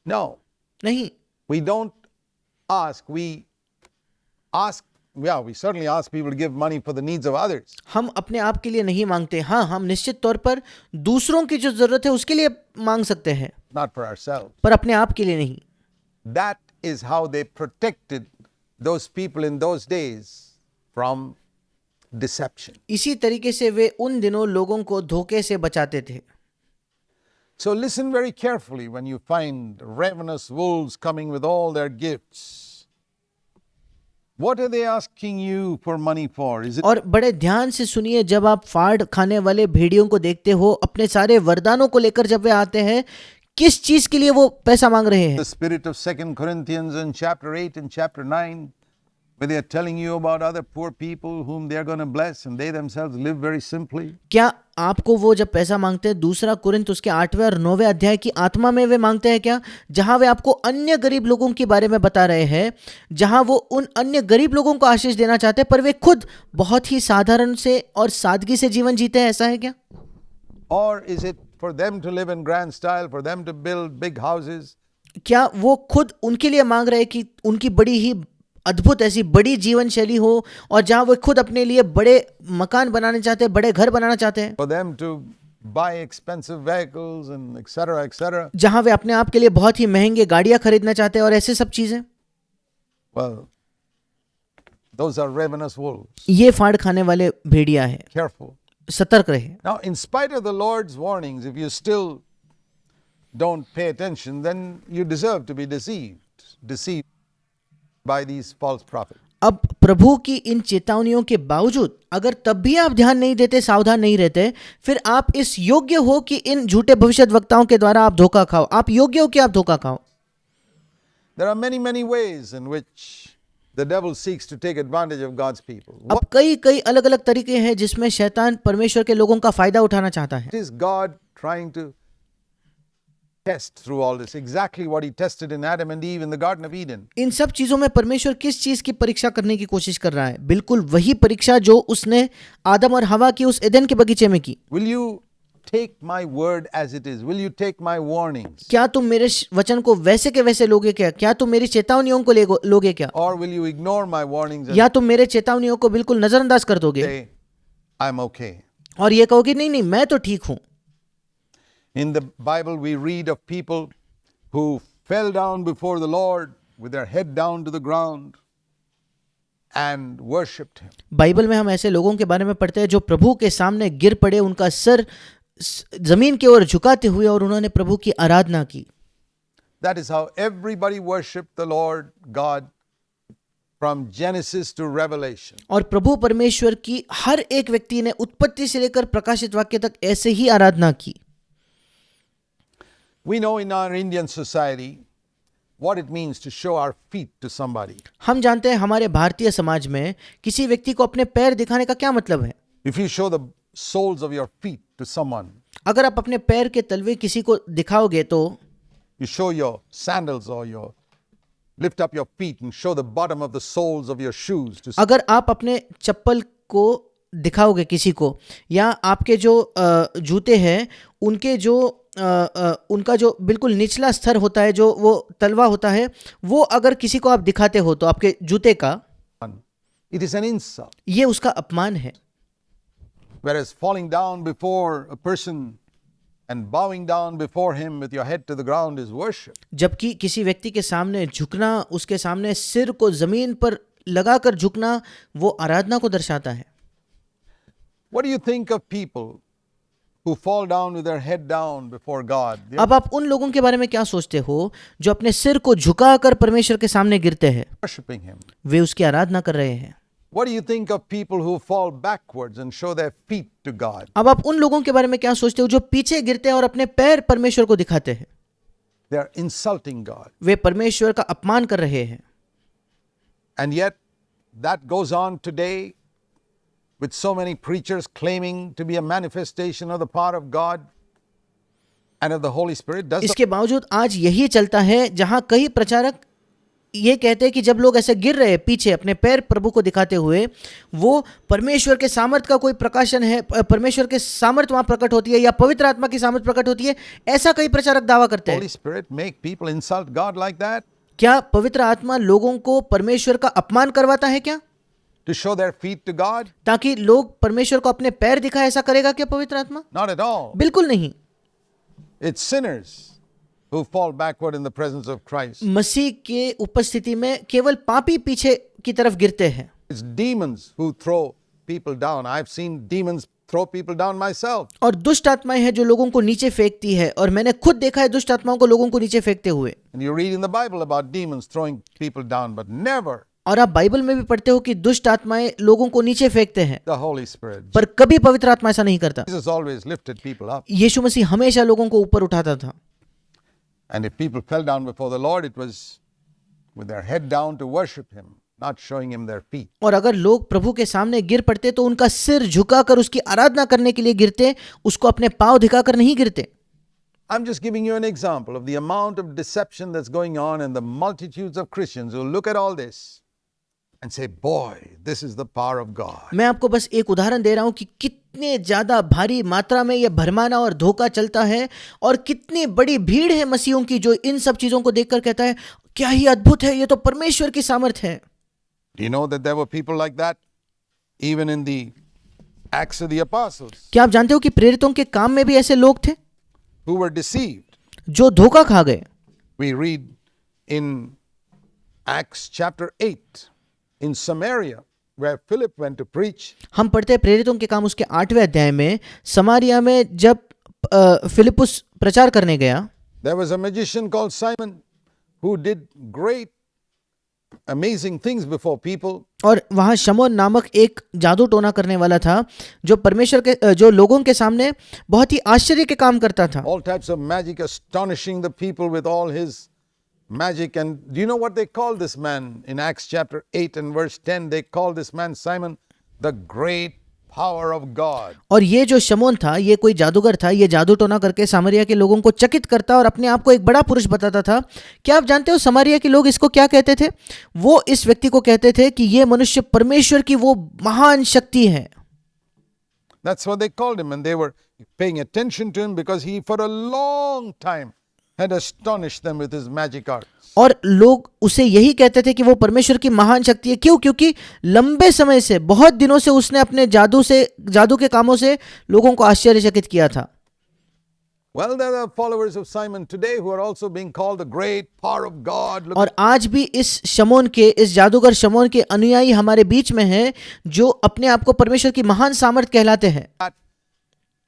No, नहीं, we don't ask. We certainly ask people to give money for the needs of others. हम अपने आप के लिए नहीं मांगते। हाँ, हम निश्चित तौर पर दूसरों की जो जरूरत है उसके लिए मांग सकते हैं, Not for ourselves. पर अपने आप के लिए नहीं। That is how they protected those people in those days from deception. इसी तरीके से वे उन दिनों लोगों को धोखे से बचाते थे। So listen very carefully when you find ravenous wolves coming with all their gifts. What are they asking you for money for? Is it और बड़े ध्यान से सुनिए, जब आप फाड़ खाने वाले भेड़ियों को देखते हो, अपने सारे वरदानों को लेकर जब वे आते हैं, किस चीज के लिए वो पैसा मांग रहे हैं? the spirit of 2 Corinthians in chapter 8 and chapter 9, where they are telling you about other poor people whom they are going to bless and they themselves live very simply? क्या आपको वो जब पैसा मांगते हैं, दूसरा कुरिन्थ उसके 8वें और 9वें अध्याय की आत्मा में वे मांगते हैं क्या? जहां वे आपको अन्य गरीब लोगों के बारे में बता रहे हैं, जहां वो उन अन्य गरीब लोगों को आशीष देना चाहते हैं, पर वे खुद बहुत ही साधारण से और सादगी से जीवन जीते हैं, ऐसा है क्या? Or is it for them to live in grand style, for them to build big houses? क्या वो खुद उनके लिए मांग रहे हैं कि उनकी बड़ी ही अद्भुत ऐसी बड़ी जीवन शैली हो, और जहां वो खुद अपने लिए बड़े मकान बनाने चाहते हैं, बड़े घर बनाना चाहते हैं, For them to buy expensive vehicles and etc., etc.? जहां वे अपने आप के लिए बहुत ही महंगे गाड़ियां खरीदना चाहते हैं और ऐसे सब चीजें? Well, those are ravenous wolves. ये फाड़ खाने वाले भेड़िया है, Careful. सतर्क रहे। Now, in spite of the Lord's warnings, if you still don't pay attention, then you deserve to be deceived by these false prophets. अब प्रभु की इन चेतावनियों के बावजूद अगर तब भी आप ध्यान नहीं देते, सावधान नहीं रहते, फिर आप इस योग्य हो कि इन झूठे भविष्यद्वक्ताओं के द्वारा आप धोखा खाओ। आप योग्य हो कि आप धोखा खाओ। There are many ways in which the devil seeks to take advantage of God's people. अब कई अलग अलग तरीके हैं जिसमें शैतान परमेश्वर के लोगों का फायदा उठाना चाहता है। What is God trying to test through all this? Exactly what he tested in Adam and Eve in the Garden of Eden. इन सब चीजों में परमेश्वर किस चीज की परीक्षा करने की कोशिश कर रहा है? बिल्कुल वही परीक्षा जो उसने आदम और हवा की उस एदन के बगीचे में की। Will you take my word as it is? Will you take my warnings? क्या तुम मेरे वचन को वैसे के वैसे लोगे क्या? क्या तुम मेरी चेतावनियों को लोगे क्या? Or will you ignore my warnings and या तुम मेरे चेतावनियों को बिल्कुल नजरअंदाज कर दोगे say, I'm okay? और ये कहोगे नहीं मैं तो ठीक हूं। In the Bible, we read of people who fell down before the Lord with their head down to the ground and worshipped him. Bible में हम ऐसे लोगों के बारे में पढ़ते हैं जो प्रभु के सामने गिर पड़े, उनका सर जमीन की ओर झुकाते हुए, और उन्होंने प्रभु की आराधना की। That is how everybody worshipped the Lord God from Genesis to Revelation. और प्रभु परमेश्वर की हर एक व्यक्ति ने उत्पत्ति से लेकर प्रकाशित वाक्य तक ऐसे ही आराधना की। We know in our Indian society what it means to show our feet to somebody. हम जानते हैं हमारे भारतीय समाज में किसी व्यक्ति को अपने पैर दिखाने का क्या मतलब है। If you show the soles of your feet to someone, अगर आप अपने पैर के तलवे किसी को दिखाओगे तो, you show your sandals or your lift up your feet and show the bottom of the soles of your shoes to someone. अगर आप अपने चप्पल को दिखाओगे किसी को, या आपके जो जूते हैं उनके जो उनका जो बिल्कुल निचला स्तर होता है, जो वो तलवा होता है, वो अगर किसी को आप दिखाते हो तो आपके जूते का, It is an insult. ये उसका अपमान है। Whereas falling down before a person and bowing down before him with your head to the ground is worship. जबकि किसी व्यक्ति के सामने झुकना, उसके सामने सिर को जमीन पर लगाकर झुकना, वो आराधना को दर्शाता है। What do you think of people who fall down with their head down before God? They are अब आप उन लोगों के बारे में क्या सोचते हो जो अपने सिर को झुकाकर परमेश्वर के सामने गिरते हैं? worshiping him. वे उसकी आराधना कर रहे हैं। What do you think of people who fall backwards and show their feet to God? अब आप उन लोगों के बारे में क्या सोचते हो जो पीछे गिरते हैं और अपने पैर परमेश्वर को दिखाते हैं? They are insulting God. वे परमेश्वर का अपमान कर रहे हैं। And yet that goes on today with so many preachers claiming to be a manifestation of the power of God and of the Holy Spirit. Does the इसके बावजूद आज यही चलता है, जहां कई प्रचारक ये कहते हैं कि जब लोग ऐसे गिर रहे हैं पीछे अपने पैर प्रभु को दिखाते हुए, वो परमेश्वर के सामर्थ का कोई प्रकाशन है, परमेश्वर के सामर्थ वहां प्रकट होती है या पवित्र आत्मा की सामर्थ प्रकट होती है, ऐसा कई प्रचारक दावा करते हैं। Holy Spirit make people insult God like that? क्या पवित्र आत्मा लोगों को परमेश्वर का अपमान करवाता है क्या? To show their feet to God? ताकि लोग परमेश्वर को अपने पैर दिखाए, ऐसा करेगा क्या पवित्र आत्मा? Not at all. बिल्कुल नहीं। It's sinners who fall backward in the presence of Christ. मसीह के उपस्थिति में केवल पापी पीछे की तरफ गिरते हैं। It's demons who throw people down. I've seen demons throw people down myself. और दुष्ट आत्माएं हैं जो लोगों को नीचे फेंकती है, और मैंने खुद देखा है दुष्ट आत्माओं को लोगों को नीचे फेंकते हुए। And you read in the Bible about demons throwing people down, but never और आप बाइबल में भी पढ़ते हो कि दुष्ट आत्माएं लोगों को नीचे फेंकते हैं, the Holy Spirit. पर कभी पवित्र आत्मा ऐसा नहीं करता। Jesus always lifted people up. यीशु मसीह हमेशा लोगों को ऊपर उठाता था। And if people fell down before the Lord, it was with their head down to worship Him, not showing Him their feet. और अगर लोग प्रभु के सामने गिर पड़ते तो उनका सिर झुकाकर उसकी आराधना करने के लिए गिरते, उसको अपने पांव दिखाकर नहीं गिरते। I'm just giving you an example of the amount of deception that's going on and the multitudes of Christians who look at all this and say, boy, this is the power of God. मैं आपको बस एक उदाहरण दे रहा हूं कि कितने ज्यादा भारी मात्रा में यह भरमाना और धोखा चलता है और कितनी बड़ी भीड़ है मसीहों की जो इन सब चीजों को देखकर कहता है क्या ही अद्भुत है, ये तो परमेश्वर की सामर्थ है। Do you know that there were people like that even in the Acts of the Apostles क्या आप जानते हो कि प्रेरितों के काम में भी ऐसे लोग थे who were deceived? जो धोखा खा गए। We read in Acts chapter 8 in Samaria where Philip went to preach. हम पढ़ते हैं प्रेरितों के काम उसके 8वें अध्याय में, समारिया में जब फिलिपुस प्रचार करने गया, There was a magician called Simon who did great amazing things before people. और वहाँ शमौन नामक एक जादू टोना करने वाला था जो परमेश्वर के जो लोगों के सामने बहुत ही आश्चर्य के काम करता था। All types of magic, astonishing the people with all his magic. And do you know what they called this man in Acts chapter 8 and verse 10? They called this man Simon the great power of God. और ये जो शमौन था, ये कोई जादूगर था, ये जादू टोना करके सामरिया के लोगों को चकित करता और अपने आप को एक बड़ा पुरुष बताता था। क्या आप जानते हो सामरिया के लोग इसको क्या कहते थे? वो इस व्यक्ति को कहते थे कि ये मनुष्य परमेश्वर की वो महान शक्ति है। That's what they called him, and they were paying attention to him because he for a long time had astonished them with his magic arts. और लोग उसे यही कहते थे कि वो परमेश्वर की महान शक्ति है। क्यों? क्योंकि लंबे समय से, बहुत दिनों से उसने अपने जादू के कामों से लोगों को आश्चर्यचकित किया था। Well, there are followers of Simon today who are also being called the great power of God. Look और आज भी इस शमौन के, इस जादूगर शमौन के अनुयायी हमारे बीच में हैं जो अपने आप को परमेश्वर की महान सामर्थ कहलाते हैं। at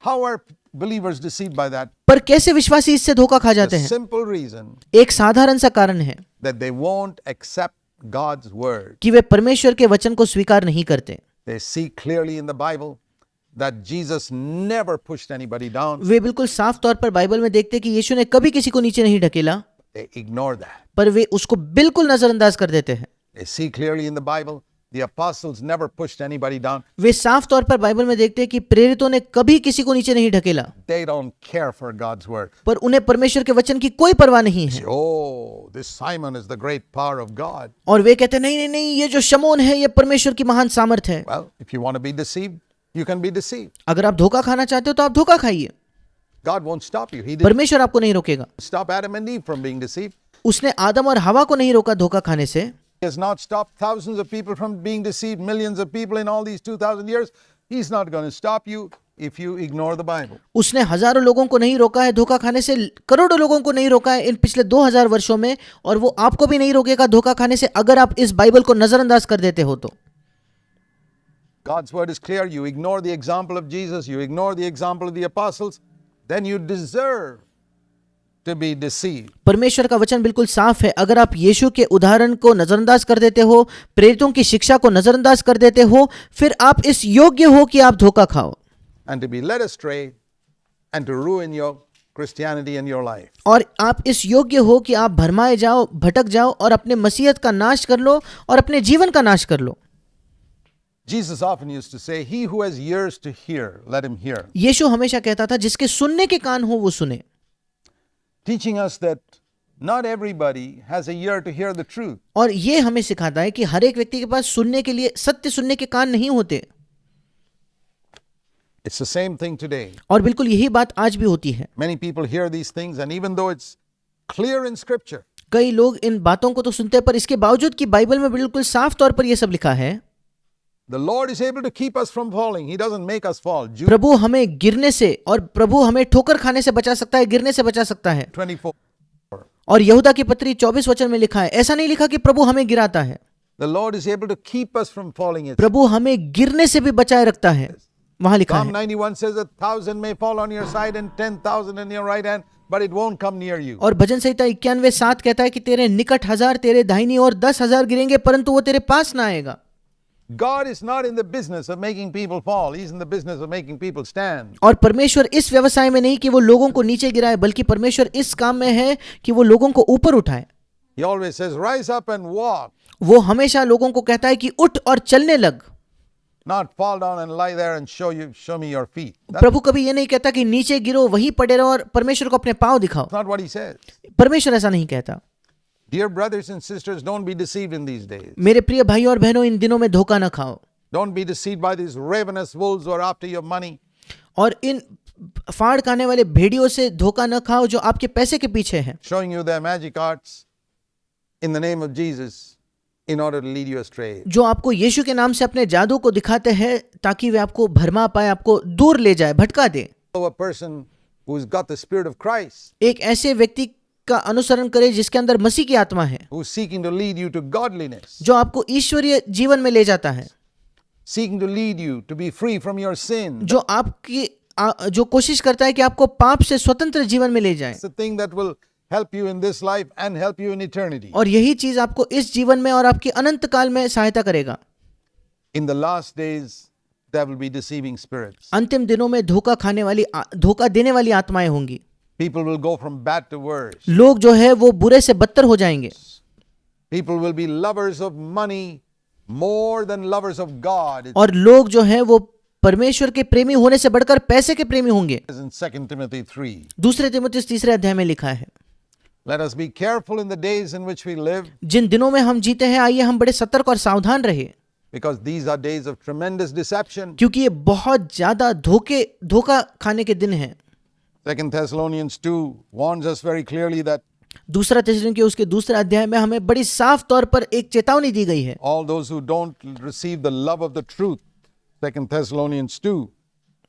how are believers deceived by that? पर कैसे विश्वासी इससे धोखा खा जाते The हैं? simple reason एक साधारण सा कारण है that they won't accept God's word. कि वे परमेश्वर के वचन को स्वीकार नहीं करते। They see clearly in the Bible that Jesus never pushed anybody down. वे बिल्कुल साफ तौर पर बाइबल में देखते कि यीशु ने कभी किसी को नीचे नहीं ढकेला, They ignore that. पर वे उसको बिल्कुल नजरअंदाज कर देते हैं। They see clearly in the Bible the apostles never pushed anybody down. वे साफ तौर पर बाइबल में देखते हैं कि प्रेरितों ने कभी किसी को नीचे नहीं ढकेला, They don't care for God's word. पर उन्हें परमेश्वर के वचन की कोई परवाह नहीं है। Oh, this Simon is the great power of God. और वे कहते हैं नहीं नहीं नहीं, ये जो शमौन है ये परमेश्वर की महान सामर्थ है। Well, if you want to be deceived, you can be deceived. अगर आप धोखा खाना चाहते हो तो आप धोखा खाइए, God won't stop you. He didn't परमेश्वर आपको नहीं रोकेगा। stop Adam and Eve from being deceived. उसने आदम और हवा को नहीं रोका धोखा खाने से। He has not stopped thousands of people from being deceived, millions of people in all these 2,000 years. He's not going to stop you if you ignore the Bible. उसने हजारों लोगों को नहीं रोका है धोखा खाने से, करोड़ों लोगों को नहीं रोका है इन पिछले 2000 वर्षों में, और वो आपको भी नहीं रोकेगा धोखा खाने से अगर आप इस बाइबल को नजरअंदाज कर देते हो तो। God's word is clear. You ignore the example of Jesus, you ignore the example of the apostles, then you deserve to be deceived. परमेश्वर का वचन बिल्कुल साफ है। अगर आप यीशु के उदाहरण को नजरअंदाज कर देते हो, प्रेरितों की शिक्षा को नजरअंदाज कर देते हो, फिर आप इस योग्य हो कि आप धोखा खाओ And to be led astray and to ruin your Christianity and your life. और आप इस योग्य हो कि आप भरमाए जाओ, भटक जाओ और अपने मसीहत का नाश कर लो और अपने जीवन का नाश कर लो। Jesus often used to say, he who has ears to hear, let him hear. यीशु हमेशा कहता था जिसके सुनने के कान हो वो सुने, Teaching us that not everybody has a ear to hear the truth. और ये हमें सिखाता है कि हर एक व्यक्ति के पास सुनने के लिए, सत्य सुनने के कान नहीं होते। It's the same thing today. और बिल्कुल यही बात आज भी होती है। Many people hear these things, and even though it's clear in Scripture, कई लोग इन बातों को तो सुनते हैं, पर इसके बावजूद कि बाइबल में बिल्कुल साफ तौर पर यह सब लिखा है, the Lord is able to keep us from falling. He doesn't make us fall. Jude प्रभु हमें गिरने से और प्रभु हमें ठोकर खाने से बचा सकता है, गिरने से बचा सकता है। 24. और यहूदा की पत्री 24 वचन में लिखा है, ऐसा नहीं लिखा कि प्रभु हमें गिराता है, The Lord is able to keep us from falling. प्रभु हमें गिरने से भी बचाए रखता है। वहां लिखा Psalm है 91 says, 1,000 may fall on your side and 10,000 on your right hand, but it won't come near you. और भजन संहिता 91:7 कहता है कि तेरे निकट 1000 तेरे दाहिनी ओर 10,000 गिरेंगे परंतु वो तेरे पास ना आएगा। God is not in the business of making people fall. He's in the business of making people stand. और परमेश्वर इस व्यवसाय में नहीं कि वो लोगों को नीचे गिराए, बल्कि परमेश्वर इस काम में है कि वो लोगों को ऊपर उठाए। He always says, rise up and walk, वो हमेशा लोगों को कहता है कि उठ और चलने लग, not fall down and lie there and show me your feet. That's प्रभु कभी ये नहीं कहता कि नीचे गिरो वहीं पड़े रहो और परमेश्वर को अपने पांव दिखाओ। not what he says. परमेश्वर ऐसा नहीं कहता। Dear brothers and sisters, don't be deceived in these days. मेरे प्रिय भाइयों और बहनों, इन दिनों में धोखा न खाओ Don't be deceived by these ravenous wolves who are after your money. और इन फाड़ खाने वाले भेड़ियों से धोखा न खाओ जो आपके पैसे के पीछे हैं, Showing you their magic arts in the name of Jesus in order to lead you astray. जो आपको यीशु के नाम से अपने जादू को दिखाते हैं ताकि वे आपको भरमा पाए, आपको दूर ले जाए, भटका दे। So a person who's got the Spirit of Christ, एक ऐसे व्यक्ति का अनुसरण करे जिसके अंदर मसीह की आत्मा है, who's seeking to lead you to godliness, जो आपको ईश्वरीय जीवन में ले जाता है, seeking to lead you to be free from your sin. जो आपकी जो कोशिश करता है कि आपको पाप से स्वतंत्र जीवन में ले जाए। It's the thing that will help you in this life and help you in eternity. और यही चीज आपको इस जीवन में और आपके अनंत काल में सहायता करेगा। In the last days, there will be deceiving spirits. अंतिम दिनों में धोखा देने वाली आत्माएं होंगी। People will go from bad to worse. लोग जो है वो बुरे से बदतर हो जाएंगे। People will be lovers of money more than lovers of God. और लोग जो है वो परमेश्वर के प्रेमी होने से बढ़कर पैसे के प्रेमी होंगे। It is in 2 Timothy 3. दूसरे तीमुथियुस 3 अध्याय में लिखा है, Let us be careful in the days in which we live, जिन दिनों में हम जीते हैं आइए हम बड़े सतर्क और सावधान रहे, because these are days of tremendous deception. क्योंकि ये बहुत ज्यादा धोखा खाने के दिन हैं। 2 Thessalonians 2 warns us very clearly that दूसरा थिस्सलुनीके उसके दूसरे अध्याय में हमें बड़ी साफ तौर पर एक चेतावनी दी गई है। all those who don't receive the love of the truth, 2 Thessalonians 2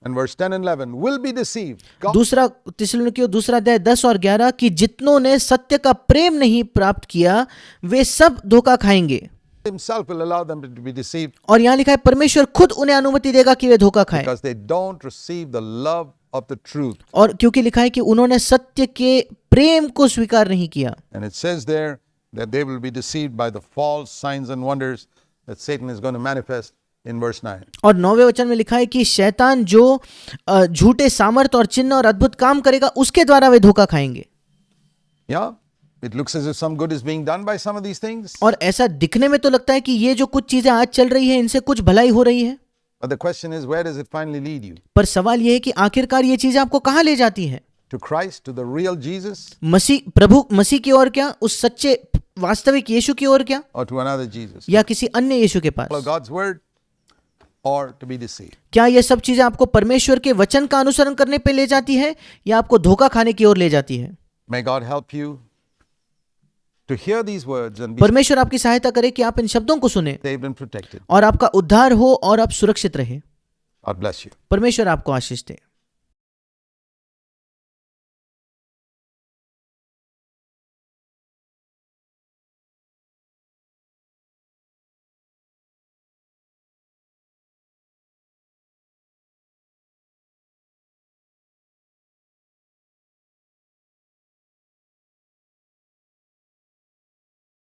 and verse 10 and 11, will be deceived. God दूसरा थिस्सलुनीके दूसरा अध्याय 10 और 11 कि जितनों ने सत्य का प्रेम नहीं प्राप्त किया वे सब धोखा खाएंगे। himself will allow them to be deceived और यहाँ लिखा है परमेश्वर खुद उन्हें अनुमति देगा कि वे धोखा खाएं, because they don't receive the love of the truth. और क्योंकि लिखा है कि उन्होंने सत्य के प्रेम को स्वीकार नहीं किया। And it says there that they will be deceived by the false signs and wonders that Satan is going to manifest in verse 9. और 9वें वचन में लिखा है कि शैतान जो झूठे सामर्थ और चिन्ह और अद्भुत काम करेगा उसके द्वारा वे धोखा खाएंगे। Yeah, it looks as if some good is being done by some of these things. और ऐसा दिखने में तो लगता है कि ये जो कुछ चीजें आज चल रही है इनसे कुछ भलाई हो रही है, But the question is, where does it finally lead you? पर सवाल ये है कि आखिरकार ये चीजें आपको कहाँ ले जाती है? To Christ, to the real Jesus, प्रभु मसीह की ओर क्या, उस सच्चे वास्तविक यीशु की ओर क्या, or to another Jesus? या किसी अन्य यीशु के पास? Follow God's word or to be deceived? क्या ये सब चीजें आपको परमेश्वर के वचन का अनुसरण करने पे ले जाती है या आपको धोखा खाने की ओर ले जाती है? May God help you to hear these words and be परमेश्वर आपकी सहायता करे कि आप इन शब्दों को सुने saved and protected. और आपका उद्धार हो और आप सुरक्षित रहे। God bless you. परमेश्वर आपको आशीष दे।